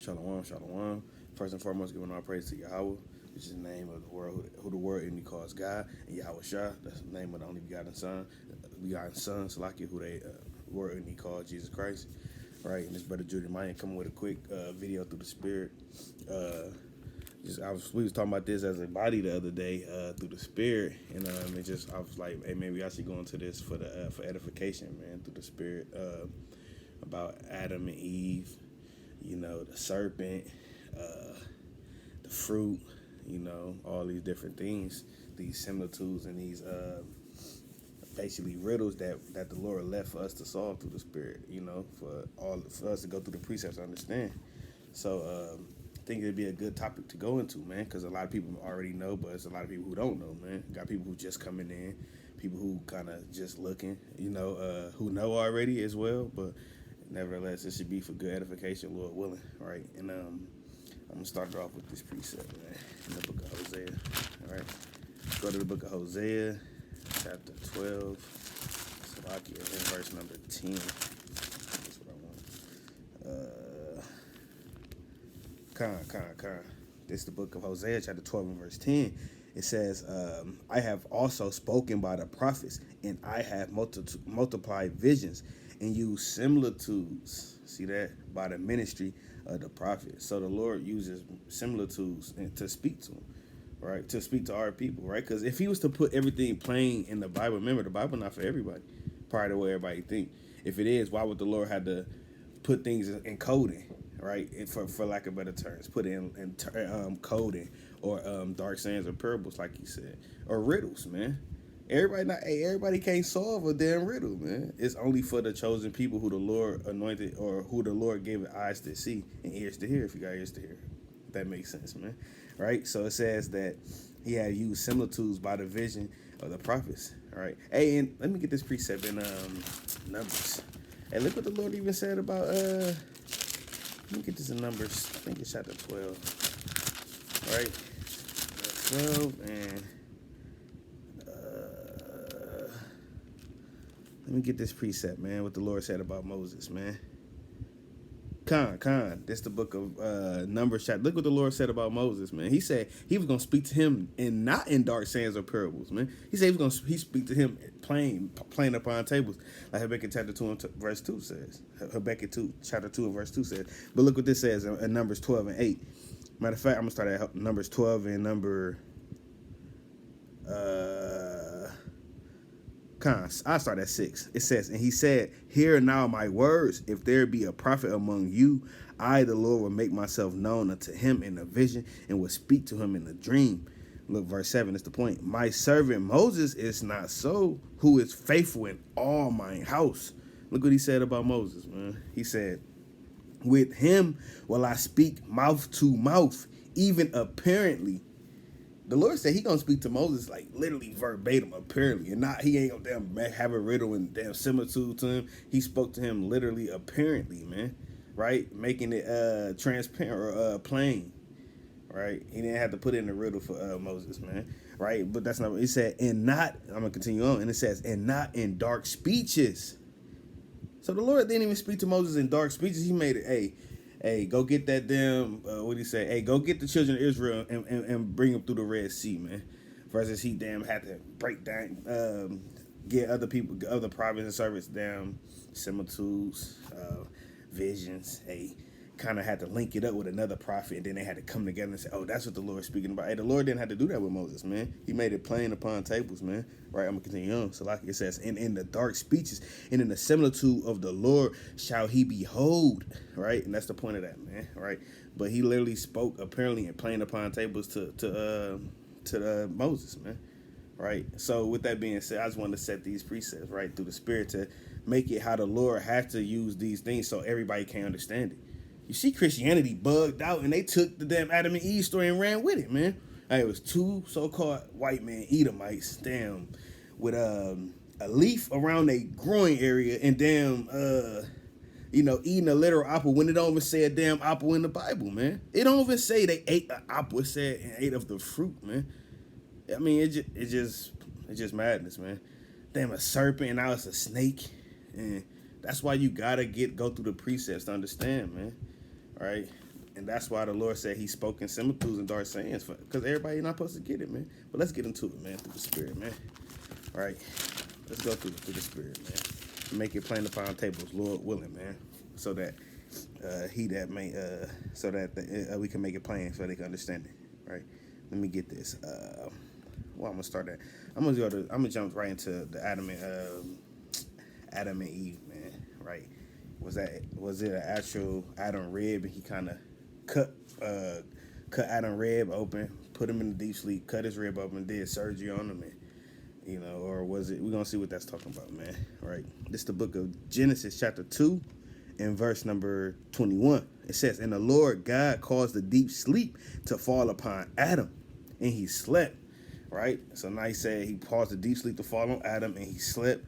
Shalom, shalom. First and foremost, giving all praise to Yahweh, which is the name of the world, who the world in calls God, and Yahweh Shah, that's the name of the only begotten Son, Salaki, who they world in called Jesus Christ. Right, and this brother Judy Mayan coming with a quick video through the Spirit. We was talking about this as a body the other day through the Spirit, and I was like, hey, maybe I should go into this for edification, man, through the Spirit, about Adam and Eve. The serpent, the fruit, all these different things, these similitudes and these basically riddles that the Lord left for us to solve through the Spirit, for us to go through the precepts to understand. So I think it'd be a good topic to go into, man, because a lot of people already know, but it's a lot of people who don't know, man. Got people who just coming in, people who kind of just looking, who know already as well, but nevertheless, it should be for good edification, Lord willing, right? And I'm going to start off with this precept, man, in the book of Hosea, all right? Go to the book of Hosea, chapter 12, Salakia, and verse number 10. That's what I want. Con. This is the book of Hosea, chapter 12, and verse 10. It says, I have also spoken by the prophets, and I have multiplied visions, and use similitudes, see that, by the ministry of the prophet. So the Lord uses similitudes to speak to them, right? To speak to our people, right? Because if he was to put everything plain in the Bible, remember, the Bible not for everybody, prior to what everybody think. If it is, why would the Lord have to put things in coding, right? For lack of better terms, put it in coding or dark sayings or parables, like he said, or riddles, man. Everybody can't solve a damn riddle, man. It's only for the chosen people who the Lord anointed, or who the Lord gave eyes to see and ears to hear, if you got ears to hear. If that makes sense, man. Right? So it says that he had used similitudes by the vision of the prophets. All right. Hey, and let me get this precept in Numbers. Hey, look what the Lord even said about let me get this in Numbers. I think it's chapter 12. All right. 12 and let me get this precept, man, what the Lord said about Moses, man. This is the book of Numbers chapter. Look what the Lord said about Moses, man. He said he was going to speak to him and not in dark sayings or parables, man. He said he speak to him plain upon tables, like Habakkuk chapter 2 and verse 2 says. Habakkuk 2, chapter 2 and verse 2 says. But look what this says in Numbers 12 and 8. Matter of fact, I'm going to start at Numbers 12 and number... I start at 6. It says, and he said, hear now my words. If there be a prophet among you, I, the Lord, will make myself known unto him in a vision and will speak to him in a dream. Look, verse 7 is the point. My servant Moses is not so, who is faithful in all mine house. Look what he said about Moses, man. He said, with him will I speak mouth to mouth, even apparently. The Lord said he gonna speak to Moses like literally verbatim, apparently, and not he ain't gonna damn have a riddle and damn similitude to him. He spoke to him literally, apparently, man, right, making it transparent or plain, right. He didn't have to put in a riddle for Moses, man, right. But that's not what he said. And not, I'm gonna continue on, and it says, and not in dark speeches. So the Lord didn't even speak to Moses in dark speeches. He made it, hey, go get that damn, what did he say? Hey, go get the children of Israel and bring them through the Red Sea, man. Versus he damn had to break down, get other prophets and servants down, similitudes, visions. Hey, kind of had to link it up with another prophet, and then they had to come together and say, oh, that's what the Lord's speaking about. Hey, the Lord didn't have to do that with Moses, man. He made it plain upon tables, man. Right, I'm going to continue on. So like it says, and in the dark speeches, and in the similitude of the Lord shall he behold, right? And that's the point of that, man, right? But he literally spoke apparently and plain upon tables to Moses, man, right? So with that being said, I just wanted to set these precepts, right, through the Spirit to make it how the Lord has to use these things so everybody can understand it. You see, Christianity bugged out, and they took the damn Adam and Eve story and ran with it, man. It was two so-called white man Edomites, damn, with a leaf around a growing area, and damn, eating a literal apple when it don't even say a damn apple in the Bible, man. It don't even say they ate an apple. It said and ate of the fruit, man. I mean, it's just madness, man. Damn, a serpent, and now it's a snake, and that's why you gotta go through the precepts to understand, man. Right? And that's why the Lord said he spoke in similitudes and dark sayings, because everybody not supposed to get it, man. But let's get into it, man, through the Spirit, man. All right, let's go through the Spirit, man. Make it plain upon tables, Lord willing, man, so that we can make it plain so they can understand it, right? Let me get this. Well, I'm gonna start that. I'm gonna jump right into the Adam and Eve, man. Right? Was it an actual Adam rib, and he kind of cut Adam rib open, put him in a deep sleep, cut his rib open, did surgery on him, and or was it? We're gonna see what that's talking about, man. Right? This is the book of Genesis, chapter 2, and verse number 21. It says, "And the Lord God caused a deep sleep to fall upon Adam, and he slept." Right? So now he said he caused a deep sleep to fall on Adam, and he slept.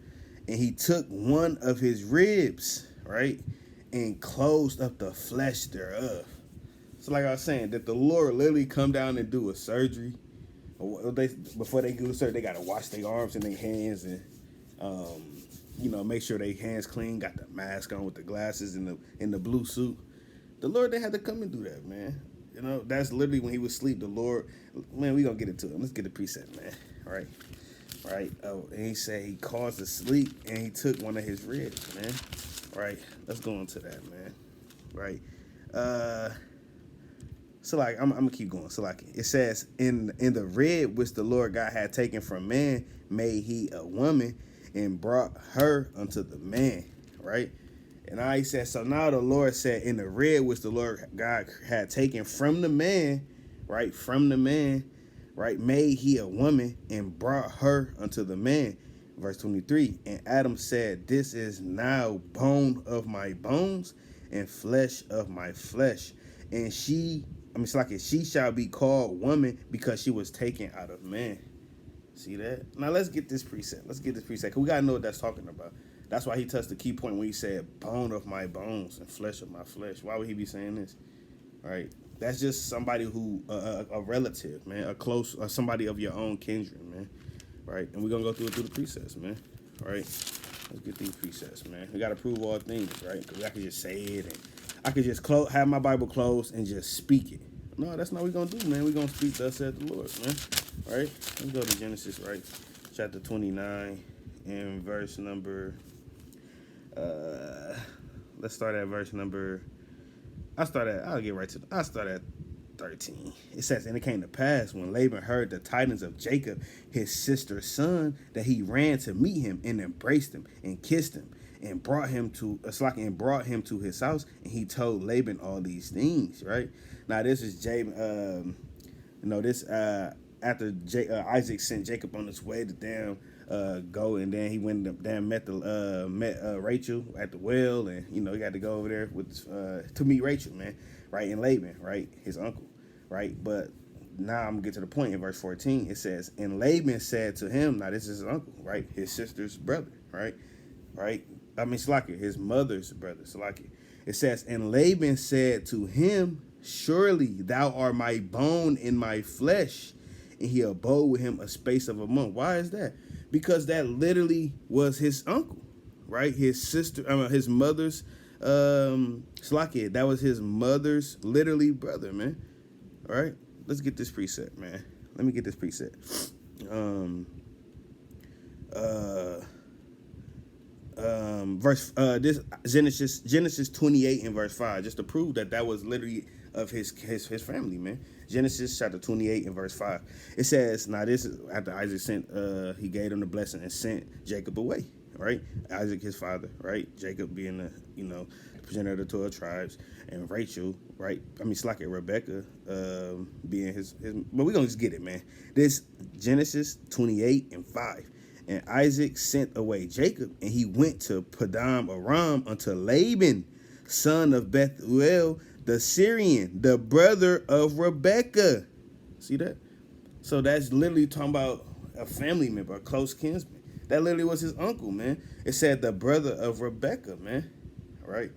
And he took one of his ribs, right, and closed up the flesh thereof. So like I was saying, that the Lord literally come down and do a surgery. Before they do a surgery, they got to wash their arms and their hands and, make sure their hands clean, got the mask on with the glasses and the blue suit. The Lord, they had to come and do that, man. That's literally when he was asleep. The Lord, man, we gonna get into it. Let's get the precept, man. All right. Right. Oh, and he said he caused a sleep and he took one of his ribs, man. Right. Let's go into that, man. Right. So like I'm gonna keep going. So like it says, in the rib which the Lord God had taken from man, made he a woman and brought her unto the man. Right. And I said, so now the Lord said, in the rib which the Lord God had taken from the man, right, right, made he a woman and brought her unto the man. Verse 23, and Adam said, this is now bone of my bones and flesh of my flesh. And she shall be called woman because she was taken out of man. See that? Now let's get this precept. Because we got to know what that's talking about. That's why he touched the key point when he said bone of my bones and flesh of my flesh. Why would he be saying this? All right. That's just somebody who, a relative, man, a close, somebody of your own kindred, man. Right. And we're going to go through the precepts, man. All right. Let's get these precepts, man. We got to prove all things, right? Because I could just say it and I could just have my Bible closed and just speak it. No, that's not what we're going to do, man. We're going to speak thus saith the Lord, man. All right. Let's go to Genesis, right? Chapter 29 and verse number... let's start at verse number. I'll start at 13. It says, and it came to pass when Laban heard the tidings of Jacob, his sister's son, that he ran to meet him and embraced him and kissed him and brought him to his house. And he told Laban all these things. Right now, this is after Isaac sent Jacob on his way to go, and then he went and met Rachel at the well, and he got to go over there to meet Rachel, man, right? And Laban, right, his uncle, right? But now I'm gonna get to the point in verse 14. It says, and Laban said to him, now this is his uncle, right, his sister's brother, right, I mean Slakia, his mother's brother, Slakia. It says, and Laban said to him, surely thou art my bone and my flesh. And he abode with him a space of a month. Why is that? Because that literally was his uncle, right? His sister, his mother's, Slakia, that was his mother's literally brother, man. All right, let's get this precept, man. Let me get this precept. This Genesis 28 and verse 5, just to prove that was literally of his family, man. Genesis chapter 28 and verse 5. It says, now this is after Isaac he gave him the blessing and sent Jacob away, right? Isaac, his father, right? Jacob being the progenitor of the 12 tribes, and Rachel, right? Rebecca, being his. But we're gonna just get it, man. This Genesis 28 and 5. And Isaac sent away Jacob, and he went to Padam Aram unto Laban, son of Bethuel, the Syrian, the brother of Rebecca. See that? So that's literally talking about a family member, a close kinsman. That literally was his uncle, man. It said the brother of Rebecca, man. All right.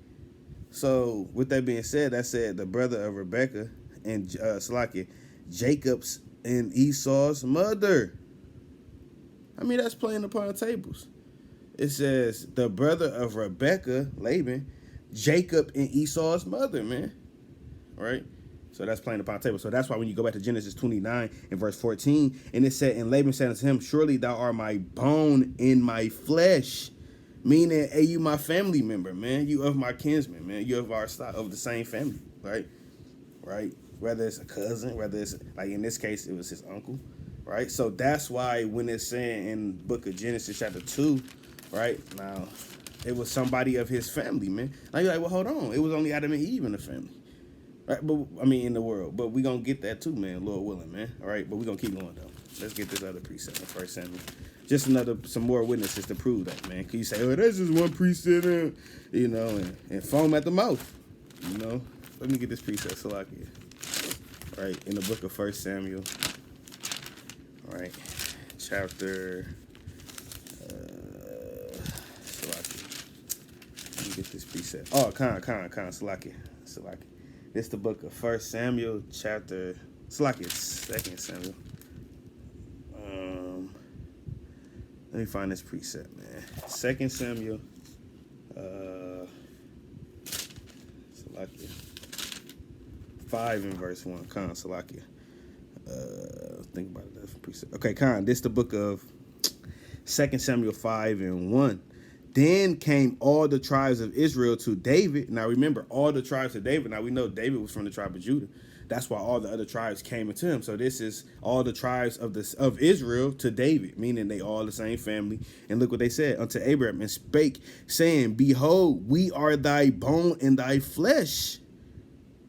So with that being said, that said the brother of Rebecca and Slakia, Jacob's and Esau's mother. I mean, that's playing upon tables. It says the brother of Rebecca, Laban, Jacob and Esau's mother, man. right? So that's plain upon the table. So that's why when you go back to Genesis 29 and verse 14, and it said, and Laban said unto him, surely thou art my bone in my flesh. Meaning, hey, you my family member, man. You of my kinsman, man. You of our stock, of the same family, right? Right? Whether it's a cousin, whether it's, like in this case, it was his uncle, right? So that's why when it's saying in the book of Genesis chapter 2, right? Now, it was somebody of his family, man. Now you're like, well, hold on. It was only Adam and Eve in the family. Right, but I mean in the world. But we gonna get that too, man, Lord willing, man. All right, but we gonna keep going though. Let's get this other precept in First Samuel. Just some more witnesses to prove that, man. Can you say, oh, that's just one precept, you know, and foam at the mouth, you know? Let me get this precept, Salakia. All right, in the book of First Samuel. All right, chapter. Salakia. Let me get this precept. Oh, Salakia. This the book of First Samuel, chapter. Salakia, Second Samuel. Let me find this precept, man. Second Samuel, Salakia, 5 and verse 1. Salakia. Think about it. That's precept. Okay, this the book of Second Samuel 5 and 1. Then came all the tribes of Israel to David. Now remember, all the tribes of David. Now we know David was from the tribe of Judah. That's why all the other tribes came into him. So this is all the tribes of Israel to David, meaning they all the same family. And look what they said unto Abraham, and spake, saying, behold, we are thy bone and thy flesh.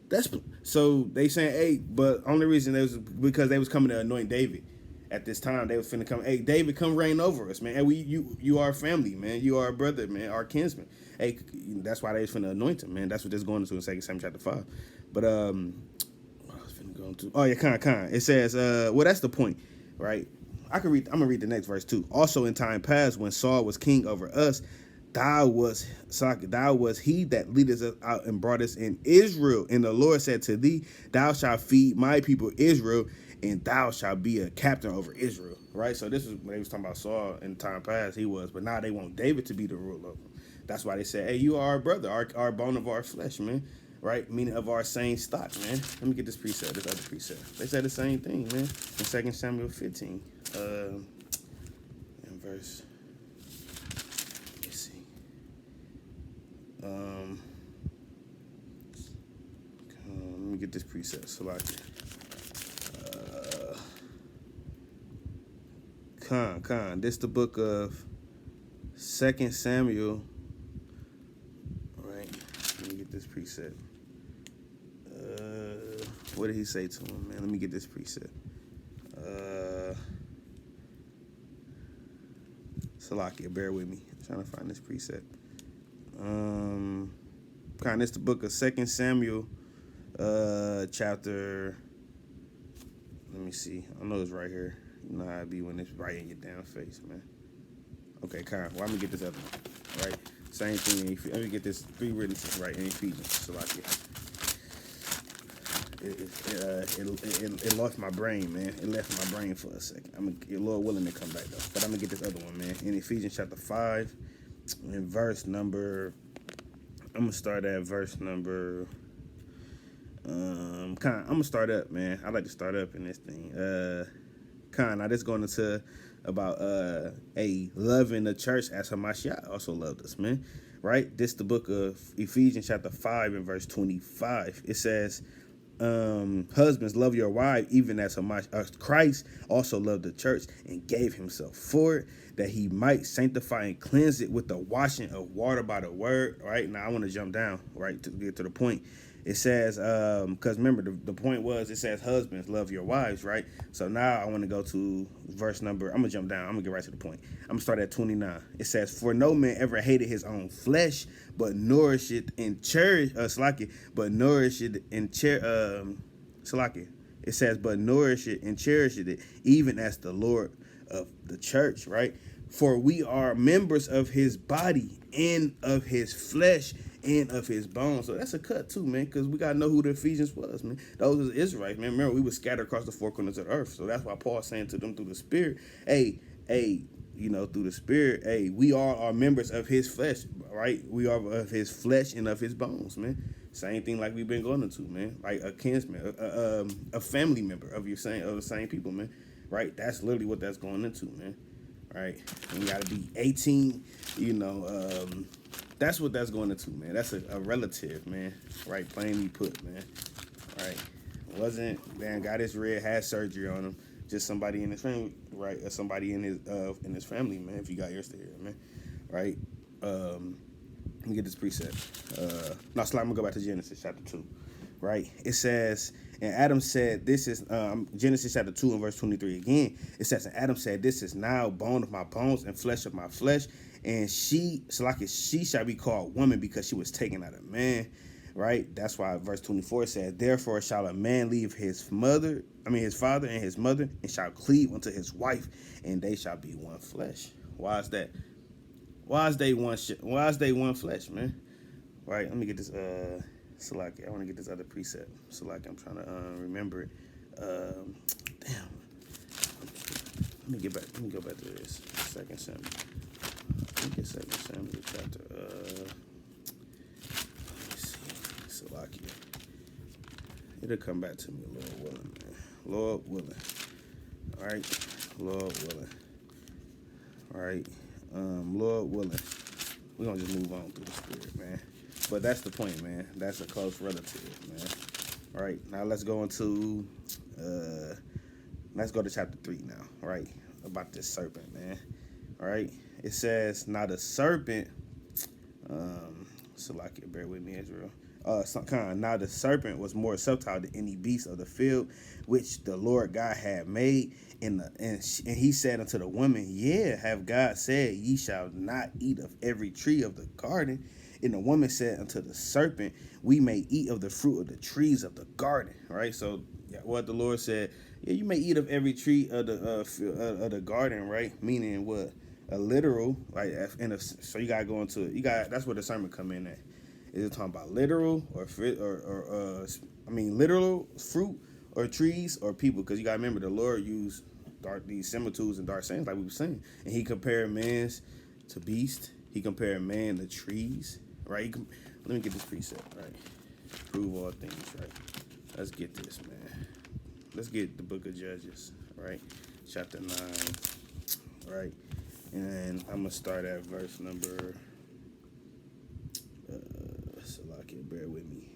That's so they saying, hey, but only reason was because they was coming to anoint David. At this time, they was finna come. Hey, David, come reign over us, man. Hey, you are family, man. You are a brother, man. Our kinsman. Hey, that's why they was finna anoint him, man. That's what this going into in 2 Samuel chapter 5. But what I was finna go into. Oh yeah, It says, well, that's the point, right? I'm gonna read the next verse too. Also, in time past, when Saul was king over us, thou was he that leaded us out and brought us in Israel. And the Lord said to thee, thou shalt feed my people Israel, and thou shalt be a captain over Israel. Right? So this is when they was talking about Saul in time past, he was, but now they want David to be the ruler of them. That's why they said, hey, you are our brother, our bone of our flesh, man. Right? Meaning of our same stock, man. Let me get this other precept. They said the same thing, man. In 2 Samuel 15. In verse. Let's see. Let me get this precept. Salakia. This the book of 2 Samuel. All right, let me get this precept. What did he say to him, man? Let me get this precept. Salakia, bear with me. I'm trying to find this precept. This the book of 2 Samuel, chapter. Let me see. I know it's right here. You know how it be when it's right in your damn face, man. Okay, well, I'm gonna get this other one, right? Same thing. Let me get this 3 witnesses right in Ephesians. So like it lost my brain, man. It left my brain for a second. I'm gonna get Lord willing to come back though. But I'm gonna get this other one, man. In Ephesians chapter 5, in verse number. I'm gonna start at verse number. I'm gonna start up, man. I like to start up in this thing. Now this going into about loving the church as Hamashiach also loved us, man. Right? This the book of Ephesians chapter 5 and verse 25. It says, husbands, love your wife, even as Christ also loved the church and gave himself for it, that he might sanctify and cleanse it with the washing of water by the word. Right? Now I want to jump down, right, to get to the point. It says, because remember, the point was, it says, husbands, love your wives, right? So now I want to go to verse number, I'm going to jump down. I'm going to get right to the point. I'm going to start at 29. It says, for no man ever hated his own flesh, but nourished it and cherished, but nourished it and it says, but nourished it and cherished it, even as the Lord of the church, right? For we are members of his body and of his flesh and of his bones. So that's a cut too, man, because we got to know who the Ephesians was, man. Those are Israelites, man. Remember, we were scattered across the 4 corners of the earth. So that's why Paul's saying to them through the Spirit, through the Spirit, we all are members of his flesh, right? We are of his flesh and of his bones, man. Same thing like we've been going into, man. Like a kinsman, a family member of the same people, man. Right? That's literally what that's going into, man. Right? And you gotta be 18, you know. That's what that's going into, man. That's a relative, man. Right? Plainly put, man. Right? Wasn't, man, got his red, had surgery on him. Just somebody in his family, right? Or somebody in his family, man. If you got yours to hear, man. Right? Let me get this precept. No, so I'm gonna go back to Genesis chapter 2. Right? It says, and Adam said, this is Genesis chapter 2 and verse 23 again. It says, and Adam said, this is now bone of my bones and flesh of my flesh. And she shall be called woman because she was taken out of man. Right? That's why verse 24 says, therefore shall a man leave his father and his mother, and shall cleave unto his wife, and they shall be one flesh. Why is that? Why is they one flesh, man? Right? Let me get this Salaki. I want to get this other precept. Salaki, I'm trying to remember it. Damn. Let me go back to this. Second Samuel. Let me get Second Samuel chapter. Let me see. Salaki. It'll come back to me, Lord willing, man. Lord willing. All right. Lord willing. All right. Lord willing, we're gonna just move on through the spirit, man. But that's the point, man. That's a close relative, man. All right, now let's go into let's go to chapter 3 now, right? About this serpent, man. All right, it says, now the serpent, Salakia, bear with me, Israel. Now the serpent was more subtle than any beast of the field, which the Lord God had made. And he said unto the woman, yeah, have God said, ye shall not eat of every tree of the garden? And the woman said unto the serpent, we may eat of the fruit of the trees of the garden. Right? So what the Lord said, yeah, you may eat of every tree of the garden, right? Meaning what? A literal, like, so you gotta go into it. That's where the sermon come in at. Is it talking about literal or literal fruit or trees or people? Because you gotta remember the Lord used these similitudes and dark sayings like we were saying, and he compared man's to beast. He compared man to trees, right? Let me get this precept, right? Prove all things, right? Let's get this, man. Let's get the book of Judges, right? Chapter 9, right? And I'm gonna start at verse number. Salakia, bear with me.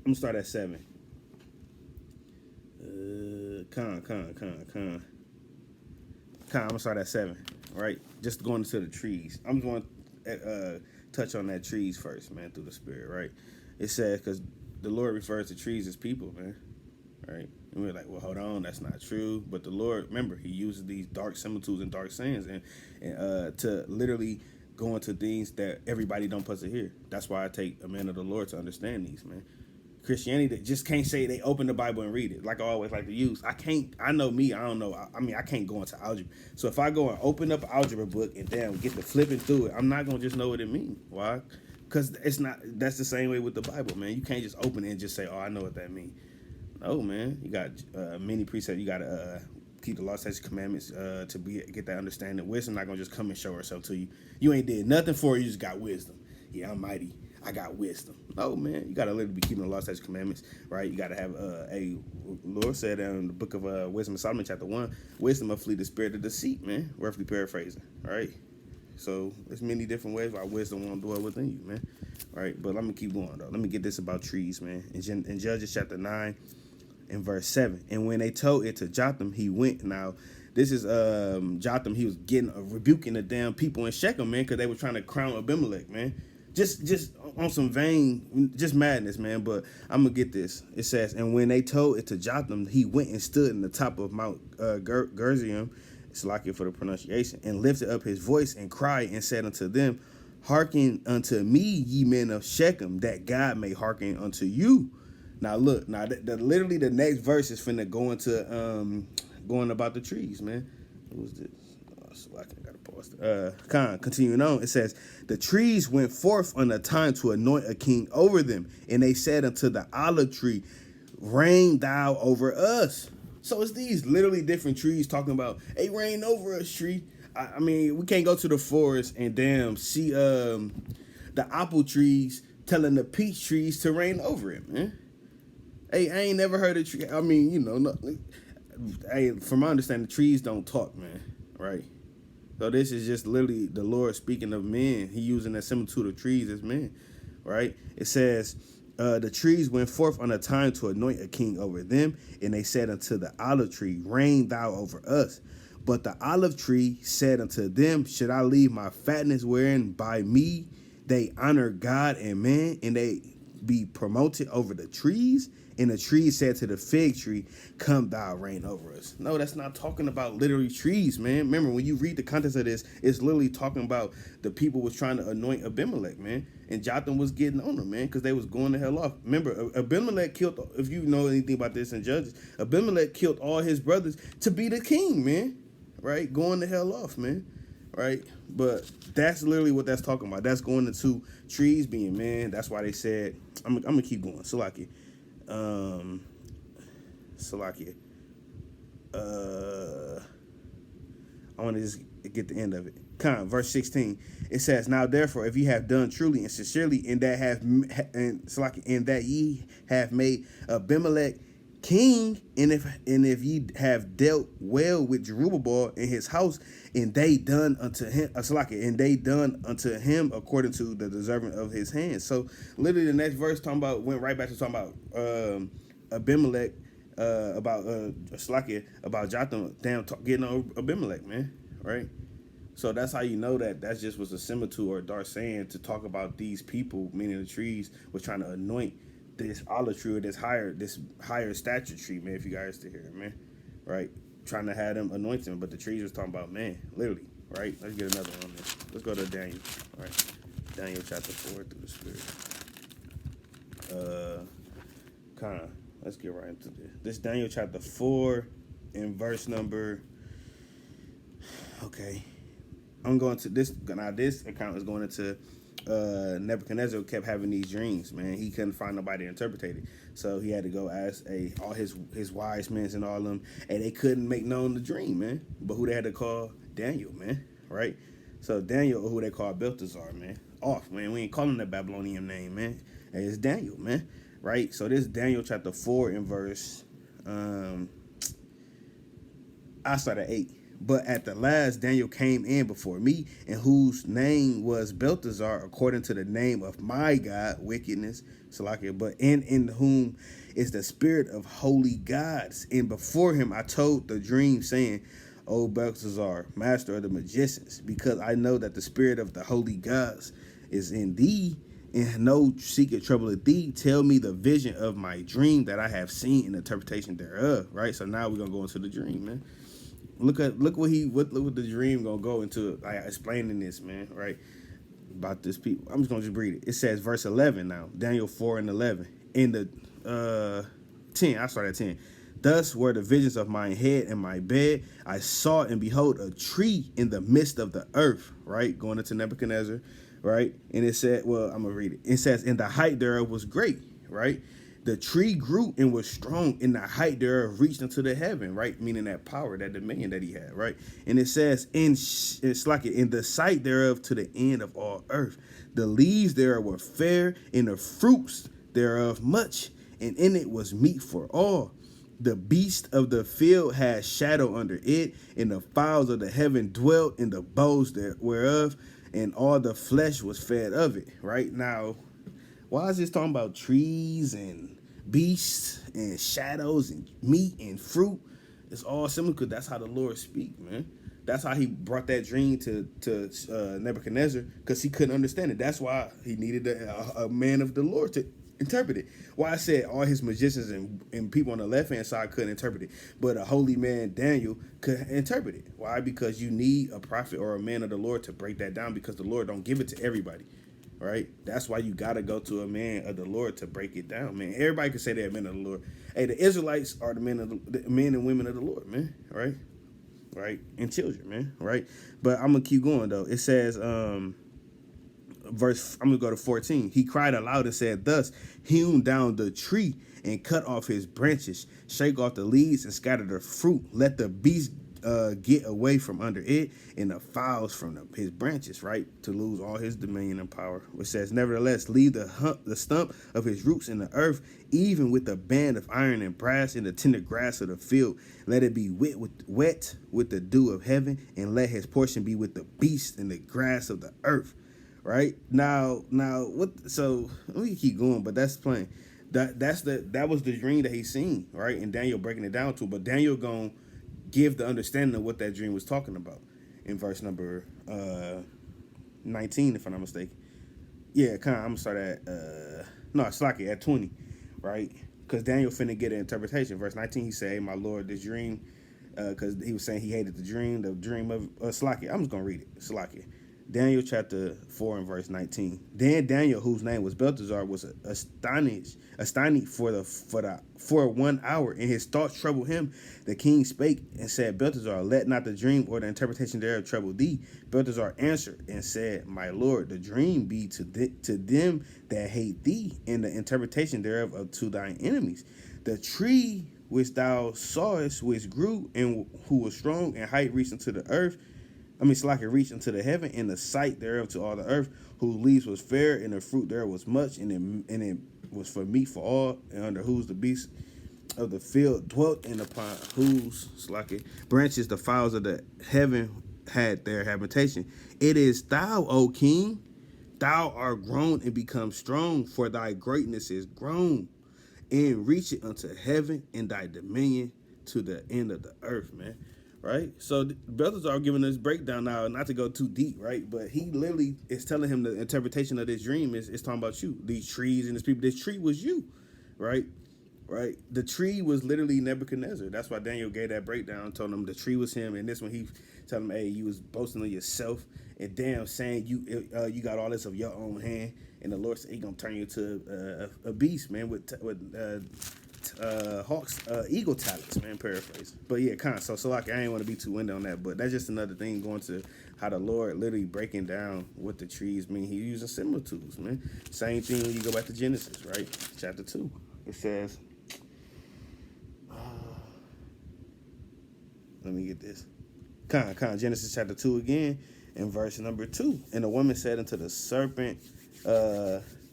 I'm gonna start at 7. I'm gonna start at 7. Right, just going into the trees. I'm going to touch on that trees first, man, through the spirit. Right, it says because the Lord refers to trees as people, man. Right, and we're like, well, hold on, that's not true. But the Lord, remember, he uses these dark similitudes and dark sayings and to literally go into things that everybody don't put to hear. That's why I take a man of the Lord to understand these, man. Christianity that just can't say they open the Bible and read it, like I always like to use. I know me, I don't know. I can't go into algebra. So if I go and open up an algebra book and damn get to flipping through it, I'm not gonna just know what it means. Why? Because it's not. That's the same way with the Bible, man. You can't just open it and just say, oh, I know what that means. No, man. You got many precepts. You got to keep the law, statutes, commandments to get that understanding. Wisdom not gonna just come and show herself to you. You ain't did nothing for it. You just got wisdom. Yeah, I'm mighty. I got wisdom. No, man. You got to literally be keeping the law, statutes, commandments, right? You got to have Lord said in the book of Wisdom of Solomon, chapter 1, wisdom will flee the spirit of deceit, man. Roughly paraphrasing, all right? So there's many different ways why wisdom won't dwell within you, man. All right, but let me keep going, though. Let me get this about trees, man. In Judges chapter 9 and verse 7, and when they told it to Jotham, he went. Now, this is Jotham. He was rebuking the damn people in Shechem, man, because they were trying to crown Abimelech, man. Just on some vain, just madness, man. But I'm gonna get this. It says, and when they told it to Jotham, he went and stood in the top of Mount Gerizim, it's lucky for the pronunciation, and lifted up his voice and cried and said unto them, hearken unto me, ye men of Shechem, that God may hearken unto you. Now look, literally the next verse is finna go into going about the trees, man. What was this? So I gotta pause. Continuing on, it says, the trees went forth on a time to anoint a king over them, and they said unto the olive tree, reign thou over us. So it's these literally different trees talking about, hey, reign over us, tree. I mean, we can't go to the forest and damn see the apple trees telling the peach trees to reign over it, man. Hey, I ain't never heard of tree. I mean, no, hey, from my understanding, trees don't talk, man. Right? So this is just literally the Lord speaking of men. He using that similitude of trees as men. Right? It says, the trees went forth on a time to anoint a king over them, and they said unto the olive tree, reign thou over us. But the olive tree said unto them, should I leave my fatness wherein by me they honor God and man, and they be promoted over the trees? And the tree said to the fig tree, come thou reign over us. No, that's not talking about literally trees, man. Remember, when you read the context of this, it's literally talking about the people was trying to anoint Abimelech, man. And Jotham was getting on them, man, because they was going the hell off. Remember, Abimelech killed, if you know anything about this in Judges, Abimelech killed all his brothers to be the king, man. Right? Going the hell off, man. Right? But that's literally what that's talking about. That's going into trees being, man. That's why they said, I'm going to keep going. Salakia. Salakia. I want to just get the end of it. Verse 16. It says, now therefore, if ye have done truly and sincerely, in that ye have made Abimelech king, and if ye have dealt well with Jerubbaal in his house, and they done unto him, according to the deserving of his hands. So literally the next verse went right back to talking about Abimelech, about Jotham getting on Abimelech, man. Right? So that's how you know that just was a similitude or a dark saying to talk about these people, meaning the trees, was trying to anoint this olive tree or this higher stature tree, man, if you guys to hear it, man. Right? Trying to have them anoint him, but the trees was talking about man, literally, right? Let's get another one on this. Let's go to Daniel. All right. Daniel chapter 4 through the Spirit. Let's get right into this. This Daniel chapter 4 in verse number. Okay. I'm going to this. Now this account is going into Nebuchadnezzar kept having these dreams, man. He couldn't find nobody to interpret it. So he had to go ask all his wise men and all of them, and they couldn't make known the dream, man. But who they had to call? Daniel, man. Right? So Daniel, who they call Belteshazzar, man. Off, man. We ain't calling that Babylonian name, man. And it's Daniel, man. Right? So this Daniel chapter 4 in verse I start at 8. But at the last, Daniel came in before me, and whose name was Belteshazzar, according to the name of my God, wickedness, Salakia, but in whom is the spirit of holy gods. And before him I told the dream, saying, O Belteshazzar, master of the magicians, because I know that the spirit of the holy gods is in thee, and no secret troubleth thee. Tell me the vision of my dream that I have seen and interpretation thereof. Right? So now we're going to go into the dream, man. Look what the dream gonna go into, like, explaining this, man, right? About this people. I'm just gonna read it. It says verse 11 now. Daniel 4 and 11. In the 10, I start at 10. Thus were the visions of my head and my bed. I saw and behold a tree in the midst of the earth, right? Going into Nebuchadnezzar, right? And it said, well, I'm gonna read it. It says, and the height thereof was great, right? The tree grew and was strong, and the height thereof reached unto the heaven, right? Meaning that power, that dominion that he had, right? And it says, it's like it, in the sight thereof to the end of all earth. The leaves thereof were fair, and the fruits thereof much, and in it was meat for all. The beast of the field had shadow under it, and the fowls of the heaven dwelt in the boughs whereof, and all the flesh was fed of it, right? Now, why is this talking about trees and beasts and shadows and meat and fruit? It's all similar because that's how the Lord speak, man. That's how he brought that dream to Nebuchadnezzar, because he couldn't understand it. That's why he needed a man of the Lord to interpret it. Why I said all his magicians and people on the left-hand side couldn't interpret it, but a holy man, Daniel, could interpret it. Why? Because you need a prophet or a man of the Lord to break that down, because the Lord don't give it to everybody. Right? That's why you got to go to a man of the Lord to break it down, man. Everybody can say they're men of the Lord. Hey, the Israelites are the men and women of the Lord, man. Right? Right? And children, man. Right? But I'm going to keep going, though. It says, I'm going to go to 14. He cried aloud and said, thus, hewn down the tree and cut off his branches, shake off the leaves and scatter the fruit. Let the beast get away from under it, and the fowls from his branches, right, to lose all his dominion and power. Which says, nevertheless, leave the stump of his roots in the earth, even with the band of iron and brass in the tender grass of the field. Let it be wet with the dew of heaven, and let his portion be with the beasts in the grass of the earth. Right now, what? So we keep going, but that's plain. That was the dream that he seen, right? And Daniel breaking it down to, but Daniel gonna give the understanding of what that dream was talking about in verse number 19, if I'm not mistaken. Yeah, I'm gonna start at no, it's like at 20, right? Because Daniel finna get an interpretation. Verse 19, he said, hey, my Lord, this dream, because he was saying he hated the dream of Slakia. I'm just gonna read it. Slakia. Daniel chapter 4 and verse 19. Then Daniel, whose name was Belteshazzar, was astonished for 1 hour, and his thoughts troubled him. The king spake and said, Belteshazzar, let not the dream or the interpretation thereof trouble thee. Belteshazzar answered and said, my Lord, the dream be to them that hate thee, and the interpretation thereof to thine enemies. The tree which thou sawest, which grew and who was strong and height reached into the earth, reached into the heaven, and the sight thereof to all the earth, whose leaves was fair, and the fruit thereof was much, and it was for meat for all, and under whose the beasts of the field dwelt, and upon whose branches the fowls of the heaven had their habitation. It is thou, O king, thou art grown and become strong, for thy greatness is grown, and reach it unto heaven, and thy dominion to the end of the earth, man. Right, so the brothers are giving this breakdown now, not to go too deep, right? But he literally is telling him the interpretation of this dream is talking about you, these trees and these people. This tree was you, right? Right. The tree was literally Nebuchadnezzar. That's why Daniel gave that breakdown, told him the tree was him, and this one he told him, hey, you was boasting of yourself, and damn, saying you got all this of your own hand, and the Lord said he gonna turn you to a beast, man, with Hawks, eagle talents, man, paraphrase. But yeah, so like I ain't want to be too winded on that, but that's just another thing going to how the Lord literally breaking down what the trees mean. He using similitudes, man. Same thing when you go back to Genesis, right? Chapter 2. It says, let me get this. Genesis chapter 2 again, in verse number 2. And the woman said unto the serpent,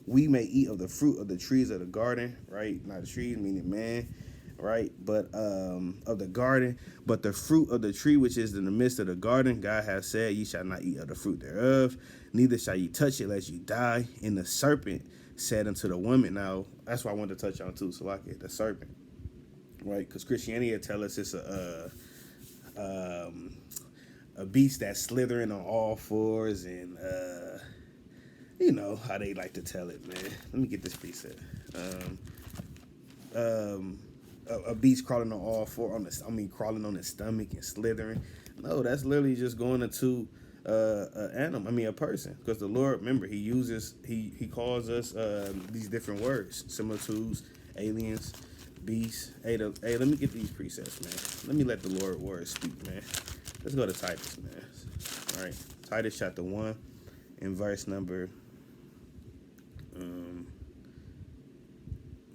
we may eat of the fruit of the trees of the garden, right? Not the trees, meaning man, right? But of the garden, but the fruit of the tree which is in the midst of the garden, God has said, ye shall not eat of the fruit thereof, neither shall ye touch it lest you die. And the serpent said unto the woman, now that's what I wanted to touch on too, so like the serpent, right? Because Christianity will tell us it's a beast that's slithering on all fours, and you know how they like to tell it, man. Let me get this precept. A beast crawling on all four, crawling on his stomach and slithering. No, that's literally just going into an animal, a person. Because the Lord, remember, he calls us these different words, similitudes, aliens, beasts. Hey, let me get these precepts, man. Let me let the Lord word speak, man. Let's go to Titus, man. All right, Titus chapter 1 and verse number.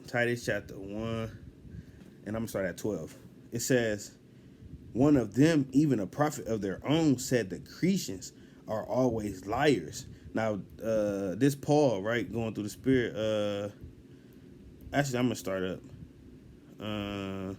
Titus chapter 1, and I'm going to start at 12. It says, one of them, even a prophet of their own, said the Cretians are always liars. Now, this Paul, right, going through the Spirit, actually, I'm going to start up. I'm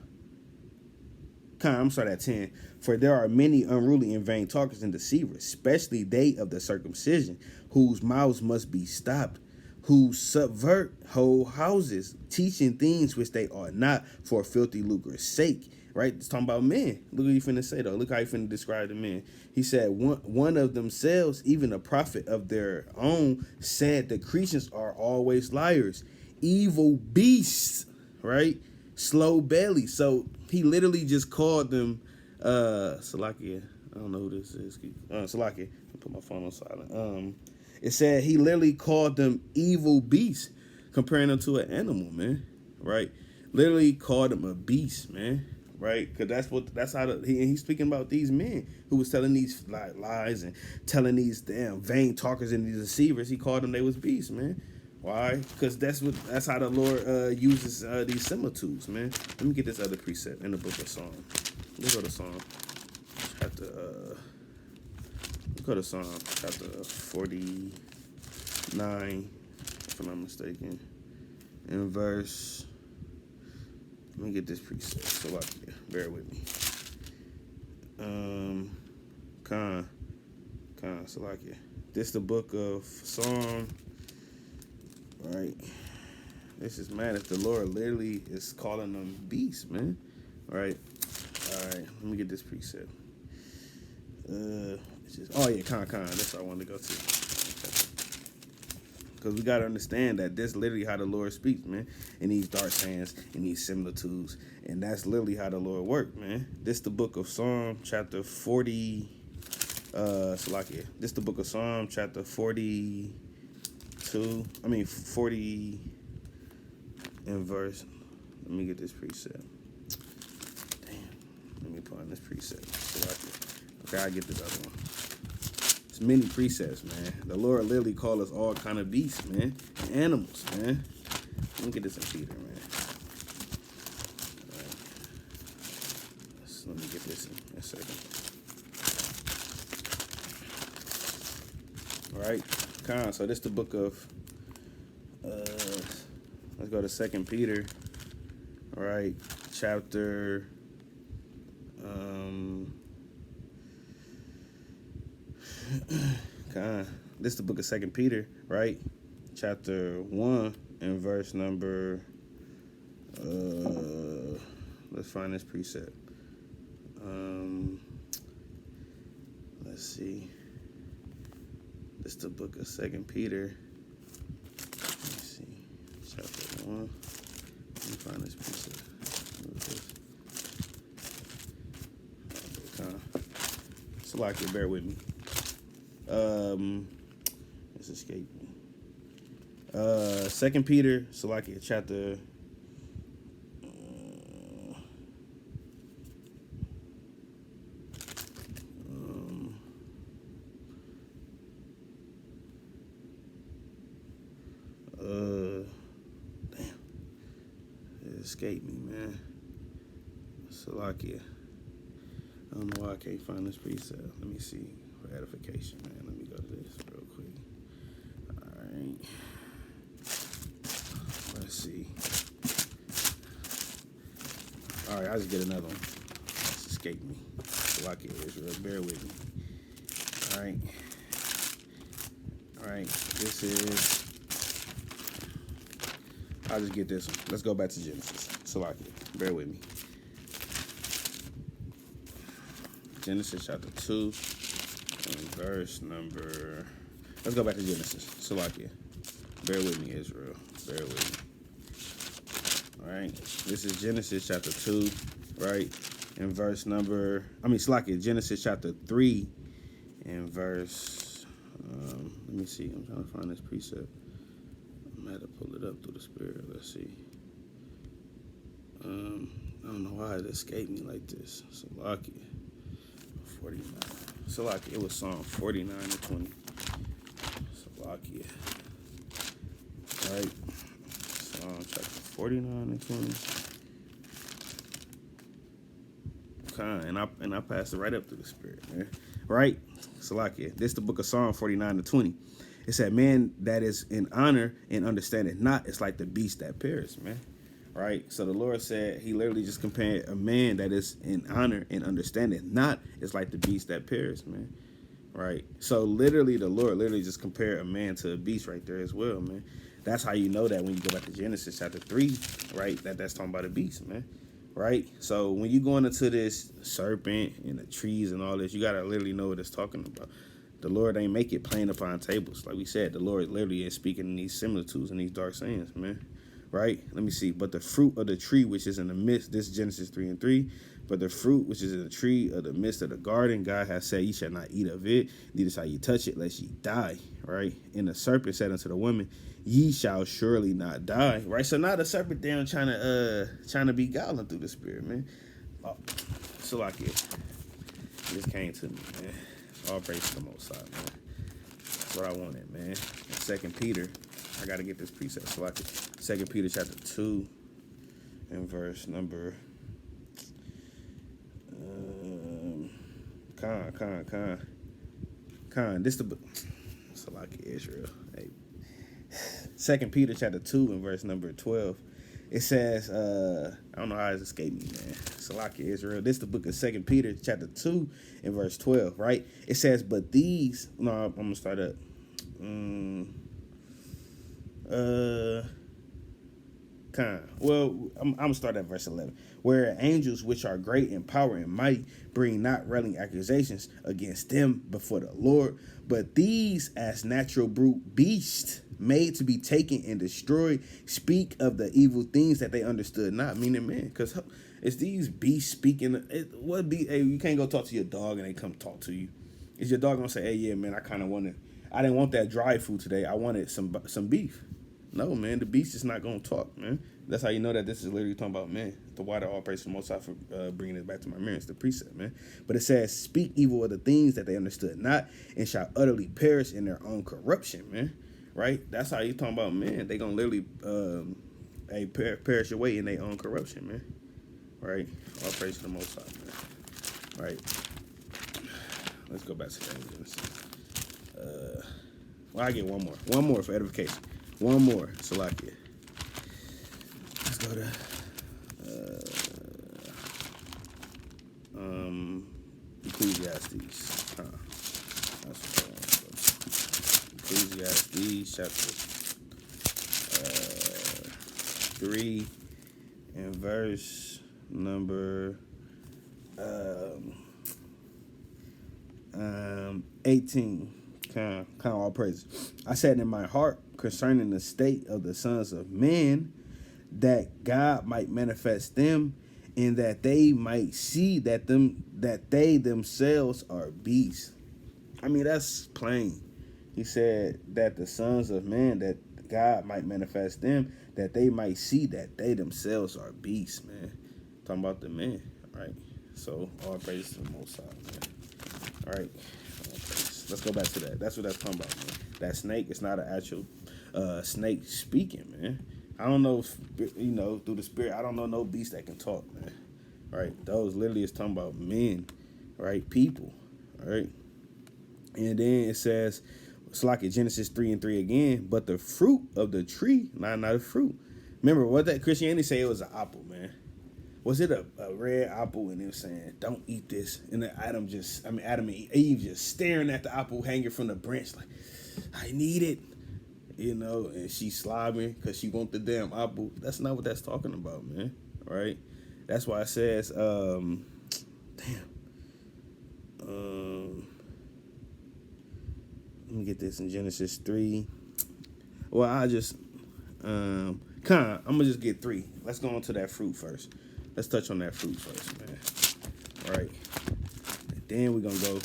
going to start at 10. For there are many unruly and vain talkers and deceivers, especially they of the circumcision, whose mouths must be stopped, who subvert whole houses, teaching things which they are not, for filthy lucre's sake. Right? It's talking about men. Look what he finna say, though. Look how he finna describe the men. He said, one of themselves, even a prophet of their own, said the Cretians are always liars, evil beasts, right? Slow belly. So he literally just called them, Salakia. I don't know who this is. Salakia. I put my phone on silent. It said he literally called them evil beasts, comparing them to an animal, man. Right? Literally called them a beast, man. Right? Because that's how he's speaking about these men who was telling these lies and telling these damn vain talkers and these deceivers. He called them they was beasts, man. Why? Because that's how the Lord uses these similitudes, man. Let me get this other precept in the book of Psalm. Let's go to Psalm. go to Psalm chapter 49, if I'm not mistaken, in verse. Let me get this precept. So bear with me. Salakia. This the book of Psalm, right? This is mad if the Lord literally is calling them beasts, man. Right? All right. Let me get this precept. Con. That's what I wanted to go to. Because we got to understand that this is literally how the Lord speaks, man. In these dark sayings, in these similitudes. And that's literally how the Lord worked, man. This the book of Psalm, chapter 40. This the book of Psalm, chapter 42. 40 in verse. Let me get this precept. Damn. Let me put on this precept. Okay, I get this other one. It's many precepts, man. The Lord literally called us all kind of beasts, man. And animals, man. Let me get this in Peter, man. All right. Let me get this in a second. All right. So this is the book of, let's go to 2 Peter. All right. Chapter, this is the book of 2 Peter, right? Chapter 1 and verse number, let's find this precept. Let's see. This is the book of 2 Peter. Let's see. Chapter 1. Let me find this precept. So like it, bear with me. It's escaped me. 2 Peter, Salakia, chapter. Damn, it escaped me, man. Salakia. I don't know why I can't find this precept. Let me see. For edification, man. Let me go to this real quick. Alright. Let's see. Alright, I'll just get another one. It's escaped me. Salakia, Israel. Bear with me. Alright. This is. I'll just get this one. Let's go back to Genesis. Salakia. Bear with me. Genesis chapter 2 and verse number. Let's go back to Genesis. Salakia. Bear with me, Israel. Bear with me. All right. This is Genesis chapter 2, right? And verse number. Salakia. Genesis chapter 3 and verse. Let me see. I'm trying to find this precept. I'm going to have to pull it up through the Spirit. Let's see. I don't know why it escaped me like this. Salakia. 49. Salakia. It was Psalm 49 to 20. Salakia. Right. Psalm chapter 49 and 20. Okay, and I passed it right up to the Spirit, man. Right? Salakia. This is the book of Psalm 49 to 20. It said, man that is in honor and understanding not, it's like the beast that perish, man. Right? So the Lord said, he literally just compared a man that is in honor and understanding not, it's like the beast that perish, man. Right? So literally the Lord literally just compared a man to a beast right there as well, man. That's how you know that when you go back to Genesis chapter 3, right? That's talking about a beast, man. Right? So when you going into this serpent and the trees and all this, you got to literally know what it's talking about. The Lord ain't make it plain upon tables. Like we said, the Lord literally is speaking in these similitudes and these dark sayings, man. Right? Let me see. But the fruit of the tree which is in the midst, this is Genesis 3 and 3. But the fruit which is in the tree of the midst of the garden, God has said, ye shall not eat of it, neither shall ye touch it, lest ye die. Right? And the serpent said unto the woman, ye shall surely not die. Right? So now the serpent down trying to be gobbling through the Spirit, man. Oh, so like it just came to me, man. All praise to the Most High, man. That's what I wanted, man. In 2 Peter, I got to get this precept. So like 2 Peter chapter 2 and verse number. Con. This the book. Salaki Israel. Hey. 2 Peter chapter 2 and verse number 12. It says, I don't know how it's escaped me, man. Salaki Israel. This is the book of 2 Peter chapter 2 and verse 12, right? It says, but these, no, I'm going to start up. Well, I'm going to start at verse 11. Where angels, which are great in power and might, bring not railing accusations against them before the Lord, but these, as natural brute beasts, made to be taken and destroyed, speak of the evil things that they understood not. Meaning, man, because it's these beasts speaking. Hey, you can't go talk to your dog and they come talk to you. Is your dog gonna say, hey, yeah, man, I didn't want that dry food today. I wanted some beef. No, man, the beast is not gonna talk, man. That's how you know that this is literally talking about, man, the water all praise to the Most High for bringing it back to my remembrance, the precept, man. But it says, speak evil of the things that they understood not, and shall utterly perish in their own corruption, man. Right? That's how you talking about, man. They gonna literally perish away in their own corruption, man. Right? All praise to the Most High, man. Right? Let's go back to that. Well, I get one more. One more for edification. One more. Salakia. Let's go to Ecclesiastes. That's what I want to go to. Ecclesiastes chapter 3 and verse number 18. Kind of all praises. I said in my heart concerning the state of the sons of men, that God might manifest them, and that they might see that they themselves are beasts. I mean, that's plain. He said that the sons of men, that God might manifest them, that they might see that they themselves are beasts, man. Talking about the men, right? So all praise to the Most High, man. All right. Let's go back to that. That's what that's talking about, man. That snake is not an actual snake speaking, man. I don't know, through the spirit, I don't know no beast that can talk, man. Right? Those literally is talking about men, right? People, right? And then it says, it's like in Genesis 3 and 3 again, but the fruit of the tree, not a fruit. Remember what that Christianity say it was an apple, man. Was it a red apple and it was saying, don't eat this? And then Adam and Eve just staring at the apple hanging from the branch like, I need it. And she's slobbering because she wants the damn apple. That's not what that's talking about, man. Right? That's why it says, let me get this in Genesis 3. Well, I'm going to just get 3. Let's go on to that fruit first. Let's touch on that fruit first, man. All right. And then we're going to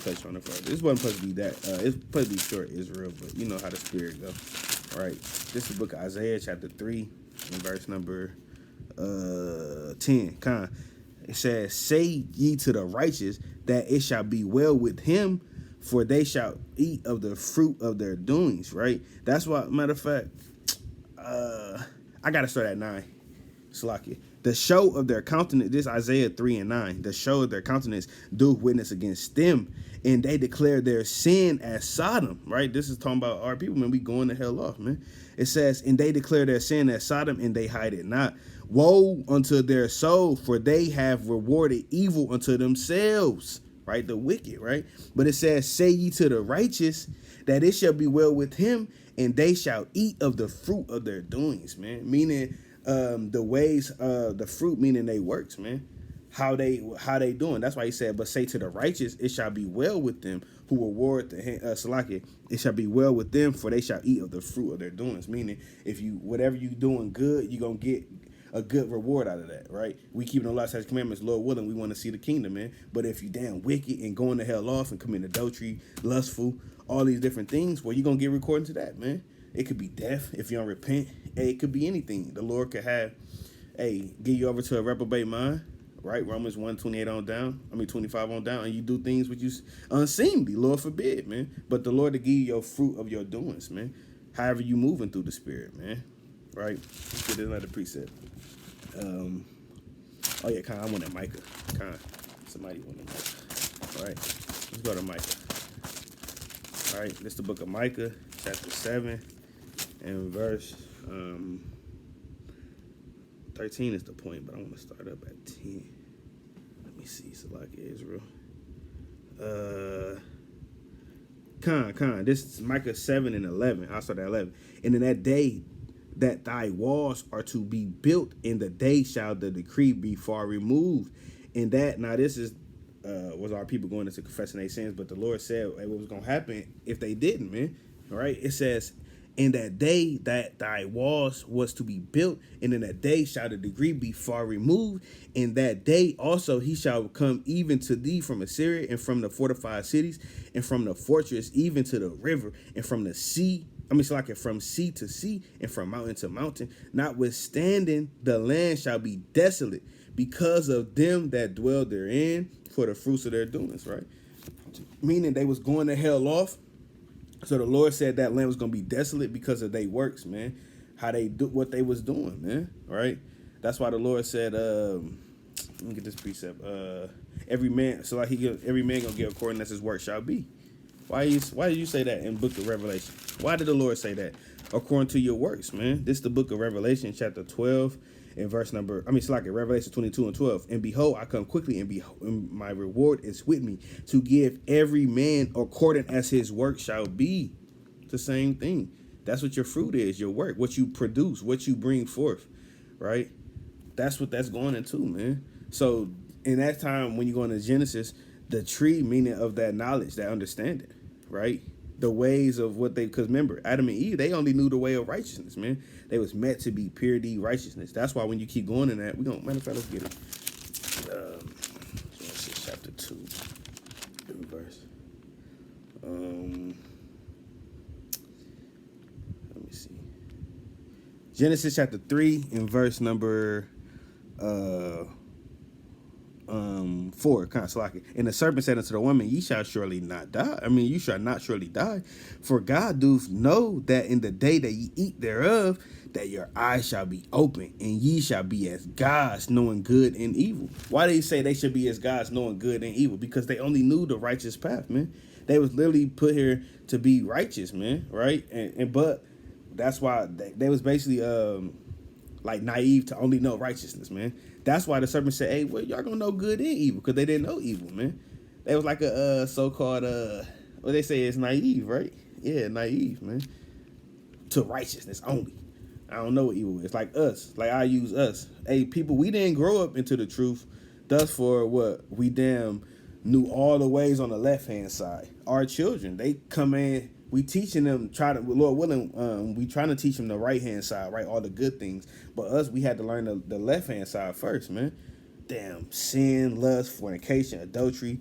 touch on it further. This wasn't supposed to be that. It's supposed to be short, Israel, but you know how the spirit goes. All right. This is the book of Isaiah, chapter 3, and verse number 10. It says, say ye to the righteous that it shall be well with him, for they shall eat of the fruit of their doings, right? That's why, matter of fact, I got to start at 9. Salakia. The show of their countenance, this Isaiah 3 and 9, the show of their countenance do witness against them, and they declare their sin as Sodom, right? This is talking about our people, man. We going the hell off, man. It says, and they declare their sin as Sodom, and they hide it not. Woe unto their soul, for they have rewarded evil unto themselves, right? The wicked, right? But it says, say ye to the righteous that it shall be well with him, and they shall eat of the fruit of their doings, man. Meaning, the ways, the fruit, meaning they works, man. How they doing. That's why he said, but say to the righteous, it shall be well with them who reward the Salakia. It shall be well with them, for they shall eat of the fruit of their doings. Meaning, whatever you doing good, you're going to get a good reward out of that, right? We keeping the law, statutes, commandments, Lord willing, we want to see the kingdom, man. But if you damn wicked and going the hell off and committing adultery, lustful, all these different things, well, you're going to get recording to that, man. It could be death if you don't repent. Hey, it could be anything. The Lord could have, give you over to a reprobate mind, right? Romans 1:28 on down. 25 on down, and you do things which you unseemly. Lord forbid, man. But the Lord to give you your fruit of your doings, man. However you moving through the spirit, man. Right? Let's get another precept. I want that Micah. Somebody want that Micah. All right, let's go to Micah. All right, this is the book of Micah, chapter 7, and verse 13 is the point, but I want to start up at 10. Let me see, Salakia Israel. This is Micah 7 and 11. I'll start at 11. And in that day that thy walls are to be built, in the day shall the decree be far removed. And that, now this is, was our people going into confessing their sins, but the Lord said what was going to happen if they didn't, man. All right, it says, in that day that thy walls was to be built, and in that day shall the decree be far removed. In that day also he shall come even to thee from Assyria, and from the fortified cities, and from the fortress even to the river, and from the sea. From sea to sea, and from mountain to mountain. Notwithstanding, the land shall be desolate because of them that dwell therein, for the fruits of their doings, right? Meaning they was going to hell off. So the Lord said that land was going to be desolate because of their works, man. How they do what they was doing, man. Right? That's why the Lord said, let me get this precept. Every man gonna get according as his work shall be. Why did you say that in book of Revelation? Why did the Lord say that? According to your works, man. This is the book of Revelation, chapter 12, and Revelation 22 and 12. And behold, I come quickly, and my reward is with me, to give every man according as his work shall be. It's the same thing. That's what your fruit is, your work, what you produce, what you bring forth, right? That's what that's going into, man. So in that time, when you go into Genesis, the tree, meaning of that knowledge, that understanding, right? The ways of what because remember, Adam and Eve, they only knew the way of righteousness, man. They was meant to be purity, righteousness. That's why when you keep going in that, matter of fact, let's get it. Genesis chapter 2, verse. Let me see. Genesis chapter 3 and verse number 4, kind of slacking. And the serpent said unto the woman, ye shall surely not die. You shall not surely die. For God doth know that in the day that ye eat thereof, that your eyes shall be open, and ye shall be as gods, knowing good and evil. Why did he say they should be as gods, knowing good and evil? Because they only knew the righteous path, man. They was literally put here to be righteous, man, right? But that's why they was basically like naive to only know righteousness, man. That's why the serpent said, hey, well, y'all gonna know good and evil, because they didn't know evil, man. They was like a so-called, what they say is naive, right? Yeah, naive, man. To righteousness only. I don't know what evil is. Like us. Like I use us. Hey, people, we didn't grow up into the truth. Thus for what? We damn knew all the ways on the left-hand side. Our children, they come in, we teaching them, Lord willing, we trying to teach them the right-hand side, right? All the good things. But us, we had to learn the left-hand side first, man. Damn, sin, lust, fornication, adultery,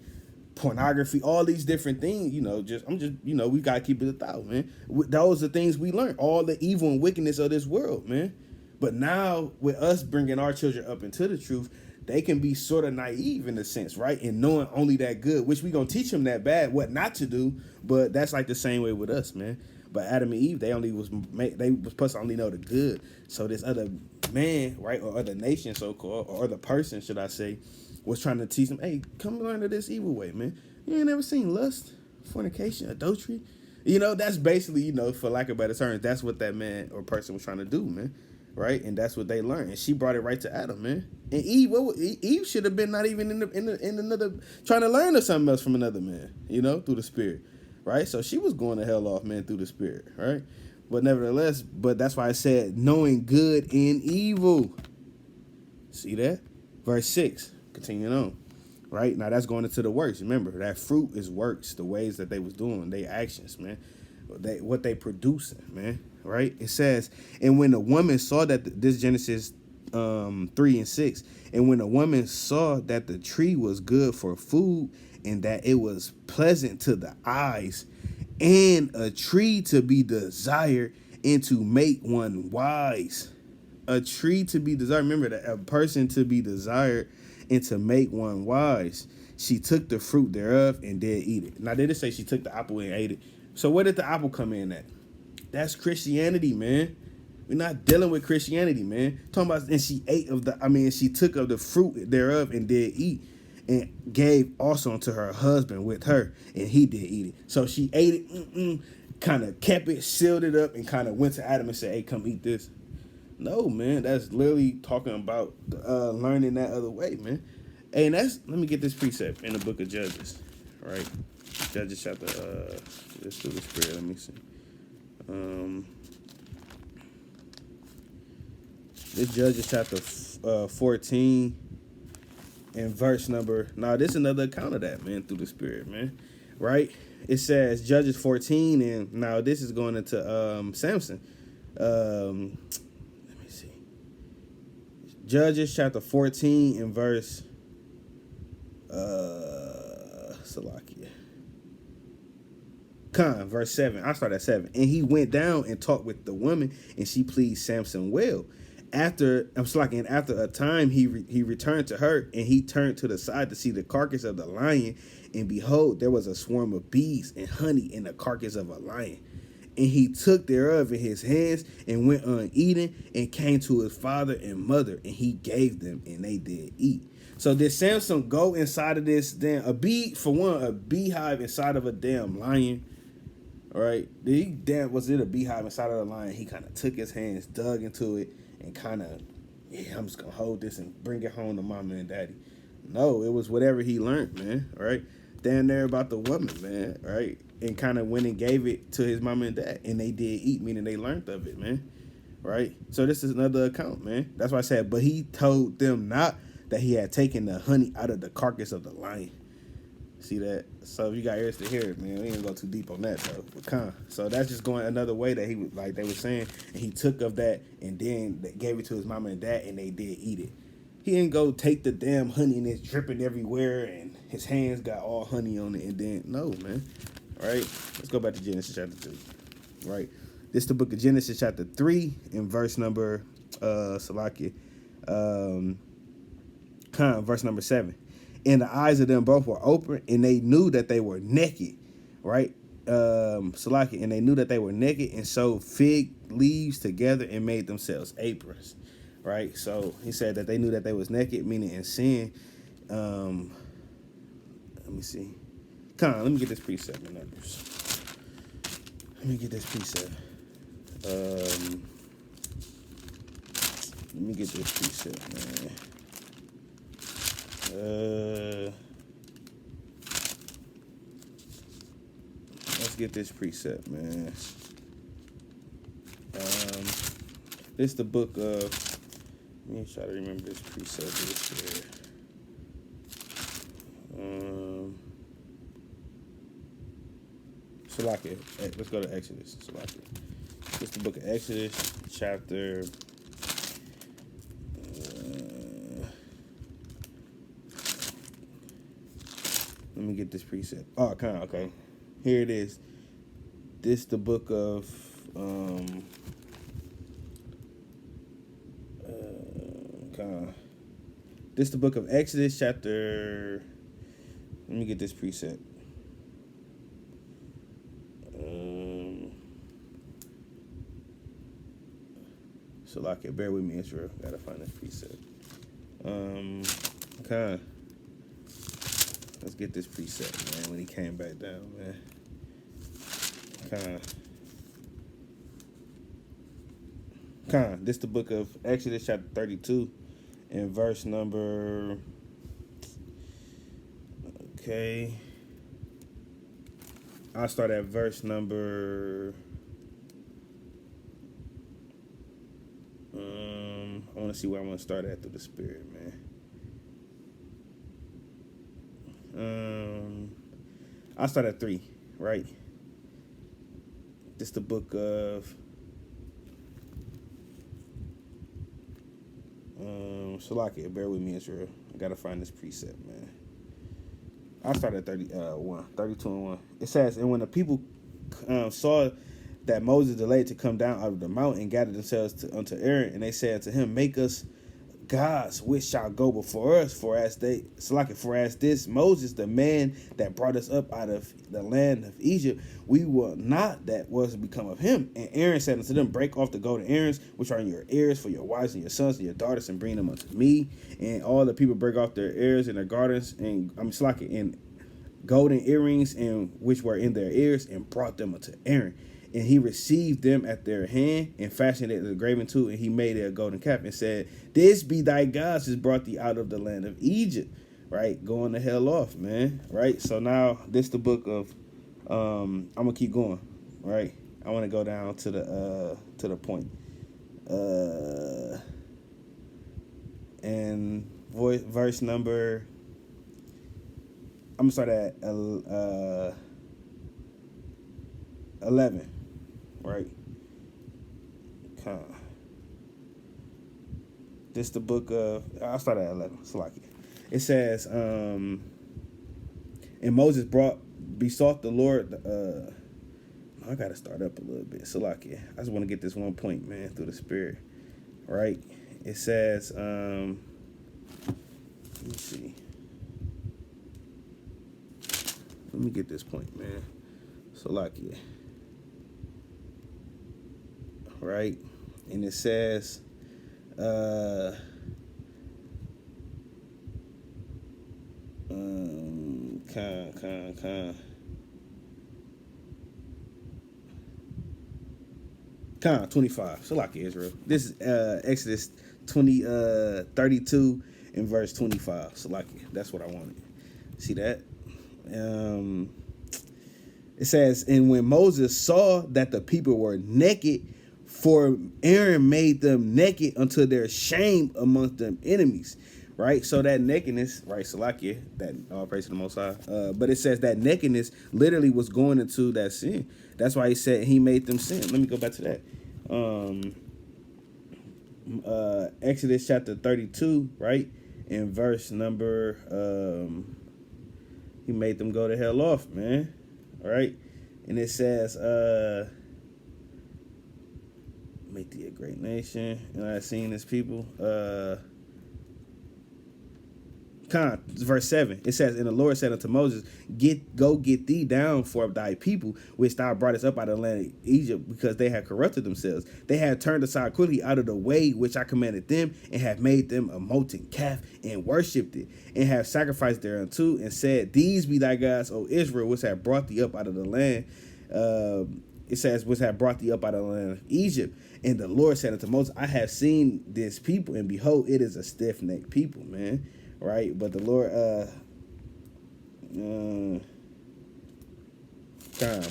pornography, all these different things, we got to keep it 1,000, man. Those are things we learned, all the evil and wickedness of this world, man. But now, with us bringing our children up into the truth, they can be sort of naive in a sense, right? And knowing only that good, which we gonna teach them that bad, what not to do. But that's like the same way with us, man. But Adam and Eve, they was supposed to only know the good. So this other man, right, or other nation, so-called, or other person, should I say, was trying to teach them, hey, come learn of this evil way, man. You ain't never seen lust, fornication, adultery. That's basically, for lack of better terms, that's what that man or person was trying to do, man. Right, and that's what they learned, and she brought it right to Adam, man. And Eve should have been not even in another trying to learn of something else from another man, through the spirit, right? So she was going to hell off, man, through the spirit, right? But nevertheless, that's why I said knowing good and evil. See that? Verse 6, continuing on, right? Now that's going into the works. Remember, that fruit is works, the ways that they was doing, their actions, man. What they producing, man. Right? It says, and when the woman saw that this Genesis 3 and 6, and when the woman saw that the tree was good for food, and that it was pleasant to the eyes, and a tree to be desired, and to make one wise. A tree to be desired. Remember that, a person to be desired, and to make one wise. She took the fruit thereof and did eat it. Now, they didn't say she took the apple and ate it. So where did the apple come in at? That's Christianity, man. We're not dealing with Christianity, man. Talking about, and she ate she took of the fruit thereof and did eat. and gave also unto her husband with her, and he did eat it. So she ate it, kind of kept it, sealed it up, and kind of went to Adam and said, hey, come eat this. No, man, that's literally talking about learning that other way, man. Hey, and let me get this precept in the book of Judges, right? Judges chapter, just through the Spirit, let me see. This Judges chapter 14 and verse number. Now, this is another account of that, man, through the Spirit, man. Right? It says Judges 14, and now this is going into Samson. Let me see. Judges chapter 14 and verse Salakia. Verse 7. I start at 7. And he went down and talked with the woman, and she pleased Samson well. After a time he returned to her, and he turned to the side to see the carcass of the lion, and behold, there was a swarm of bees and honey in the carcass of a lion. And he took thereof in his hands and went on eating, and came to his father and mother, and he gave them, and they did eat. So did Samson go inside of this a beehive inside of a damn lion? All right, was it a beehive inside of the lion? He kind of took his hands, dug into it, and kind of, I'm just gonna hold this and bring it home to mama and daddy. No, it was whatever he learned, man. All right, down there about the woman, man. All right, and kind of went and gave it to his mama and dad, and they did eat, meaning they learned of it, man. Right. So this is another account, man. That's why I said, but he told them not that he had taken the honey out of the carcass of the lion. See that? So if you got ears to hear it, man, we ain't gonna go too deep on that though. But so that's just going another way that he was, like they were saying, and he took of that and then they gave it to his mama and dad, and they did eat it. He didn't go take the damn honey and it's dripping everywhere and his hands got all honey on it, and then no, man. All right, let's go back to Genesis chapter 2. Right, this is the book of Genesis chapter 3 and verse number verse number 7. And the eyes of them both were open, and they knew that they were naked, right? And they knew that they were naked, and sewed fig leaves together and made themselves aprons, right? So he said that they knew that they was naked, meaning in sin. Let me see. Let me get this precept in numbers. Let me get this precept. Man. Let's get this precept, man. This the book of. Let me try to remember this precept. Salakia. Let's go to Exodus. Salakia. This the book of Exodus, chapter. Let me get this precept. Oh, okay. Here it is. This the book of this the book of Exodus chapter. Let me get this precept. Salakia, bear with me, Israel. Gotta find this precept. Let's get this precept, man, when he came back down, man. This the book of Exodus chapter 32 and verse number, okay. I'll start at verse number, I want to see where I want to start at through the Spirit, man. I'll start at 3, right? This the book of Salakia, bear with me, Israel. I gotta find this precept, man. I'll start at 32 and 1. It says, and when the people saw that Moses delayed to come down out of the mountain, and gathered themselves unto Aaron, and they said to him, make us gods which shall go before us. For as this Moses, the man that brought us up out of the land of Egypt, we will not that was become of him. And Aaron said unto them, break off the golden earrings which are in your ears for your wives and your sons and your daughters, and bring them unto me. And all the people break off their ears and their garters, and and golden earrings, and which were in their ears, and brought them unto Aaron. And he received them at their hand, and fashioned it a graven tool, and he made it a golden cap, and said, this be thy gods which brought thee out of the land of Egypt. Right? Going the hell off, man. Right? So now this the book of I'm gonna keep going. Right? I want to go down to the point. And verse number, I'm gonna start at 11. Right? This the book of, I'll start at 11. Salaki. It says, and Moses besought the Lord. I gotta start up a little bit. Salaki. I just want to get this one point, man, through the Spirit. Right? It says, let me see. Let me get this point, man. Salaki. Right? And it says, Con 25. Salaki Israel. This is Exodus 32 and verse 25. Salaki. That's what I wanted. See that? It says, and when Moses saw that the people were naked, for Aaron made them naked unto their shame amongst them enemies. Right? So that nakedness, right, Salakia, that all praise to the Most High. But it says that nakedness literally was going into that sin. That's why he said he made them sin. Let me go back to that. Exodus chapter 32, right? In verse number, he made them go to hell off, man. All right? And it says, make thee a great nation, and I have seen this people. Verse 7, it says, and the Lord said unto Moses, go get thee down for thy people, which thou broughtest up out of the land of Egypt, because they had corrupted themselves. They had turned aside quickly out of the way which I commanded them, and have made them a molten calf, and worshipped it, and have sacrificed thereunto, and said, these be thy gods, O Israel, which have brought thee up out of the land. It says, which have brought thee up out of the land of Egypt. And the Lord said unto Moses, I have seen this people, and behold, it is a stiff-necked people, man. Right? But the Lord,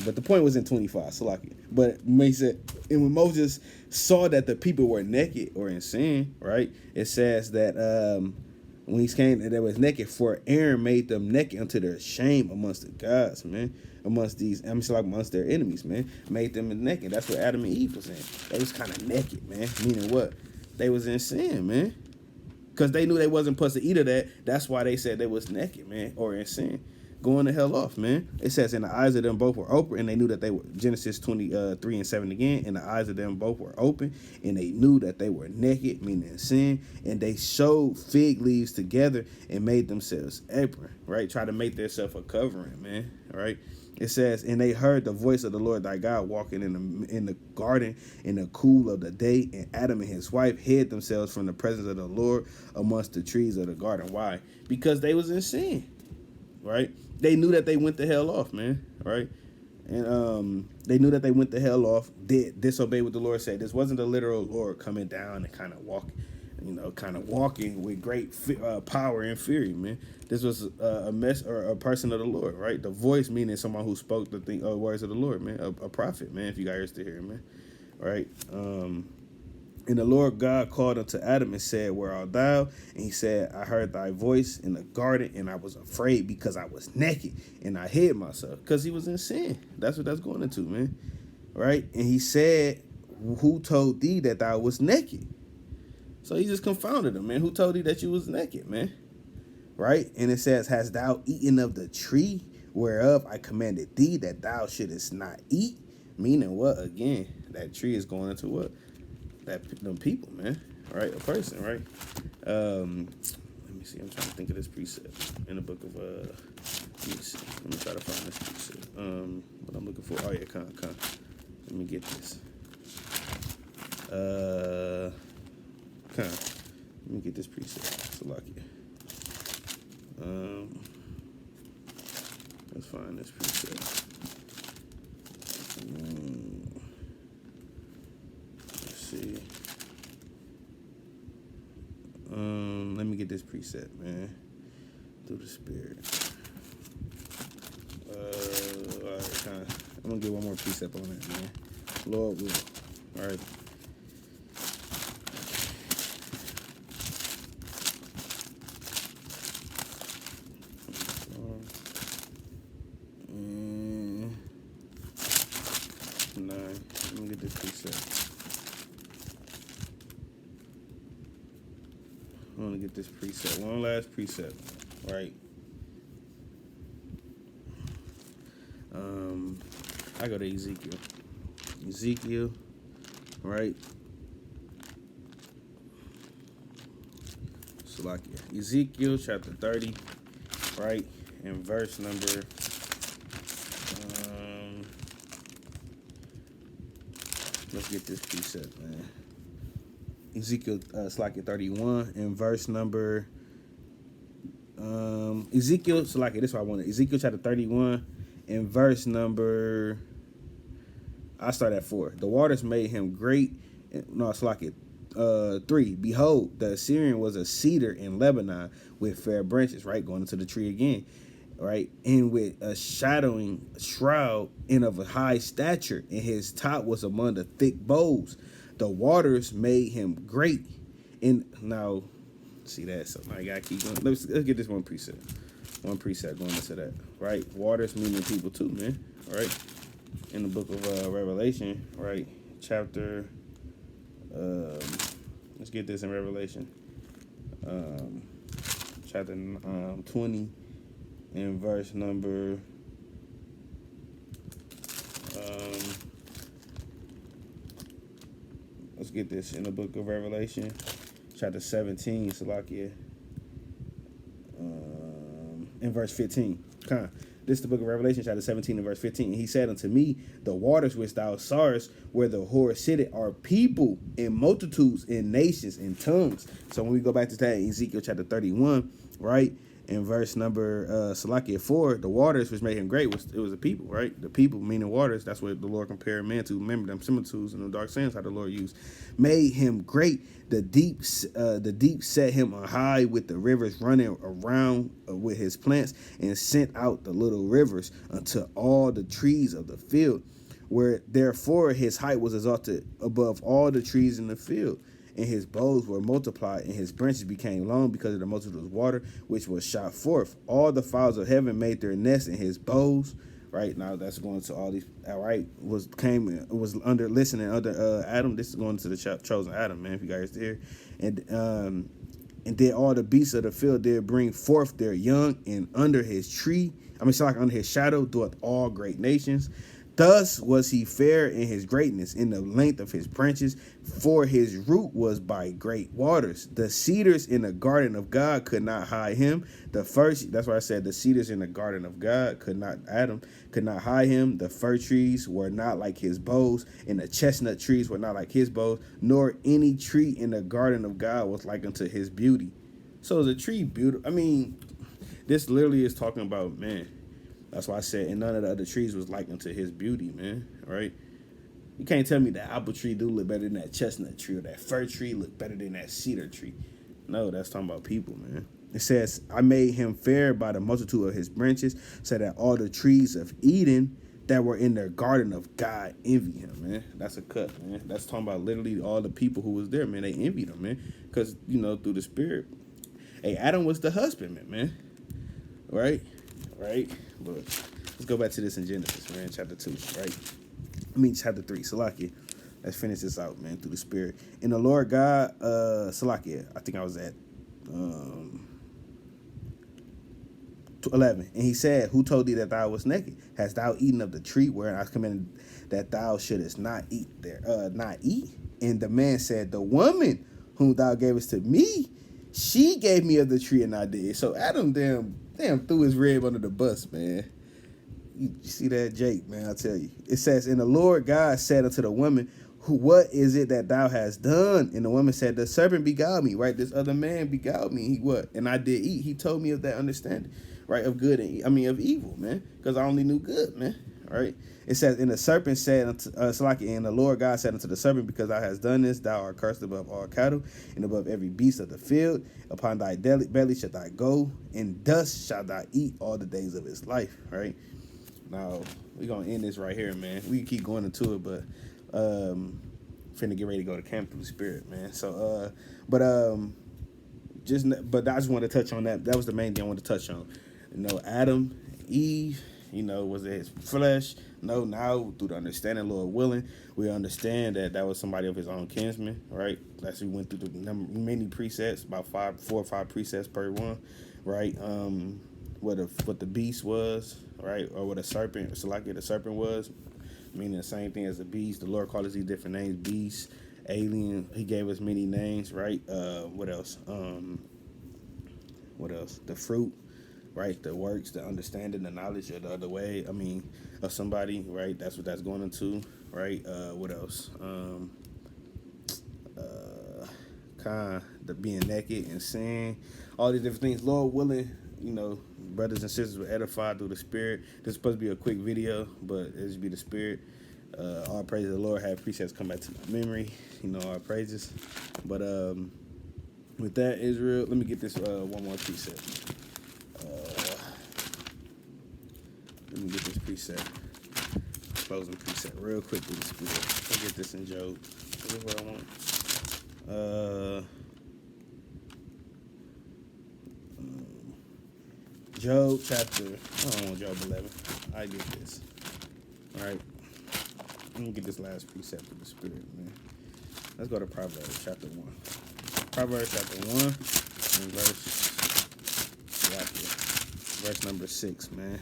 but the point was in 25, Salaki. But he said, and when Moses saw that the people were naked or in sin, right? It says that when he came, that was naked, for Aaron made them naked unto their shame amongst the gods, man. Amongst their enemies, man. Made them naked. That's what Adam and Eve was in. They was kind of naked, man. Meaning what? They was in sin, man. Because they knew they wasn't supposed to eat of that. That's why they said they was naked, man, or in sin. Going the hell off, man. It says, and the eyes of them both were open, and they knew that they were, Genesis 23 and 7 again, and the eyes of them both were open, and they knew that they were naked, meaning in sin, and they sewed fig leaves together and made themselves apron, right? Try to make themselves a covering, man, right? It says, and they heard the voice of the Lord thy God walking in the garden in the cool of the day, and Adam and his wife hid themselves from the presence of the Lord amongst the trees of the garden. Why? Because they was in sin, right? They knew that they went the hell off, man, right? And they knew that they went the hell off, did disobey what the Lord said. This wasn't the literal Lord coming down and kind of walking with great power and fury, man. This was a person of the Lord, right? The voice meaning someone who spoke the words of the Lord, man. A prophet, man, if you got ears to hear, man. Right? And the Lord God called unto Adam and said, where art thou? And he said, I heard thy voice in the garden, and I was afraid because I was naked, and I hid myself. Because he was in sin. That's what that's going into, man. Right? And he said, who told thee that thou was naked? So he just confounded him, man. Who told thee that you was naked, man? Right? And it says, hast thou eaten of the tree whereof I commanded thee that thou shouldest not eat? Meaning what? Again, that tree is going into what? Them people, man. Right? A person, right? Let me see. I'm trying to think of this precept in the book of let me see. Let me try to find this precept. What I'm looking for. Oh yeah, con. Let me get this. Con. Let me get this precept. Salakia. Let's find this precept. Let's see. Let me get this precept, man. Through the Spirit. All right, I'm gonna get one more precept on that, man. Lord will. All right. Let me get this precept. I want to get this precept. One last precept, right? I go to Ezekiel. Ezekiel, right? Salakia. Ezekiel chapter 30, right? And verse number let's get this precept, man. Ezekiel Salakia 31 and verse number Ezekiel Salakia, this is what I wanted. Ezekiel chapter 31 and verse number I start at 4. The waters made him great. No, Salakia 3. Behold, the Assyrian was a cedar in Lebanon with fair branches, right? Going into the tree again, right? And with a shadowing shroud and of a high stature, and his top was among the thick boughs. The waters made him great. And now, see that? So I gotta keep going. Let's get this one precept. One precept going into that, right? Waters meaning people too, man. Right? In the book of Revelation, right? Chapter. Let's get this in Revelation. Chapter 20 and verse number. Let's get this in the book of Revelation, chapter 17, Salakia, in verse 15. This is the book of Revelation, chapter 17, and verse 15. And he said unto me, the waters which thou sawest, where the whore sitteth, are people in multitudes, in nations, in tongues. So when we go back to that, Ezekiel chapter 31, right? In verse number Salakia 4, the waters which made him great was a people, right? The people meaning waters. That's what the Lord compared man to. Remember them similitudes in the dark sayings how the Lord used. Made him great. The deep set him on high with the rivers running around with his plants, and sent out the little rivers unto all the trees of the field, where therefore his height was exalted above all the trees in the field. And his boughs were multiplied, and his branches became long because of the multitude of water which was shot forth. All the fowls of heaven made their nests in his boughs. Right now, that's going to all these. All right, was under listening under Adam. This is going to the chosen Adam, man. If you guys there, and did all the beasts of the field did bring forth their young, and under his tree, under his shadow, doeth all great nations. Thus was he fair in his greatness, in the length of his branches, for his root was by great waters. The cedars in the garden of God could not hide him. That's why I said the cedars in the garden of God could not hide him. The fir trees were not like his boughs, and the chestnut trees were not like his boughs, nor any tree in the garden of God was like unto his beauty. So is a tree beautiful? This literally is talking about, man. That's why I said, and none of the other trees was like unto his beauty, man. Right? You can't tell me that apple tree do look better than that chestnut tree, or that fir tree look better than that cedar tree. No, that's talking about people, man. It says, I made him fair by the multitude of his branches, so that all the trees of Eden that were in their garden of God envy him, man. That's a cut, man. That's talking about literally all the people who was there, man. They envied him, man. Because, through the Spirit. Hey, Adam was the husbandman, man. Right? But let's go back to this in Genesis, man, chapter 2, right? Chapter 3, Salakia. Let's finish this out, man, through the Spirit. And the Lord God, Salakia, I think I was at 11. And he said, who told thee that thou wast naked? Hast thou eaten of the tree wherein I commanded that thou shouldest not eat there? Not eat? And the man said, the woman whom thou gavest to me, She gave me of the tree and I did. So Adam damn threw his rib under the bus, man. You see that, Jake, man, I tell you. It says, and the Lord God said unto the woman, what is it that thou hast done? And the woman said, the serpent beguiled me, right? This other man beguiled me. He what? And I did eat. He told me of that understanding, right? Of good and of evil, man. Because I only knew good, man. Right? It says, and the serpent said unto and the Lord God said unto the serpent, because thou hast done this, thou art cursed above all cattle, and above every beast of the field. Upon thy belly shalt thou go, and dust shalt thou eat all the days of his life. Right? Now, we're going to end this right here, man. We can keep going into it, but finna get ready to go to camp through the spirit, man. So, but I just wanted to touch on that. That was the main thing I wanted to touch on. You know, Adam, Eve, was it his flesh? No, now through the understanding, Lord willing, we understand that was somebody of his own kinsman, right? That's we went through the many precepts, about 4 or 5 precepts per one, right? What the beast was, right? Or what a serpent, so like the serpent was, meaning the same thing as a beast. The Lord called us these different names: beast, alien. He gave us many names, right? What else? What else? The fruit, right? The works, the understanding, the knowledge of the other way. Of somebody, right? That's what that's going into, right? What else? The being naked and sin, all these different things. Lord willing, brothers and sisters were edified through the Spirit. This is supposed to be a quick video, but it just be the Spirit. All praises to the Lord. Have precepts come back to my memory. Our praises. But with that, Israel, let me get this one more precept. Let me get this precept. Closing precept real quick with the Spirit. I'll get this in Job. This is what I want. Job chapter, I don't want Job 11. I get this. All right. Let me get this last precept of the Spirit, man. Let's go to Proverbs chapter 1. Proverbs chapter 1 and verse number 6, man.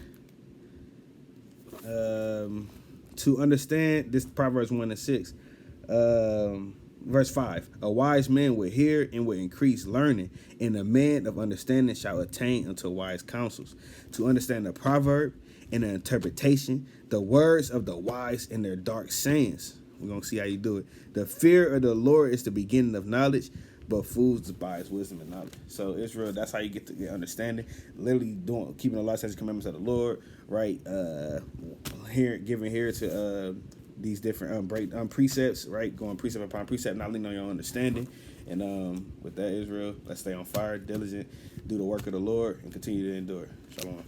To understand this, Proverbs 1 and 6. Verse 5, a wise man will hear and will increase learning, and a man of understanding shall attain unto wise counsels. To understand the proverb and the interpretation, the words of the wise and their dark sayings. We're going to see how you do it. The fear of the Lord is the beginning of knowledge, but fools despise wisdom and knowledge. So Israel, that's how you get to get understanding. Literally keeping the law, statutes, commandments of the Lord, right? Giving here to these different precepts, right? Going precept upon precept, not leaning on your understanding. And with that, Israel, let's stay on fire, diligent, do the work of the Lord, and continue to endure. Shalom.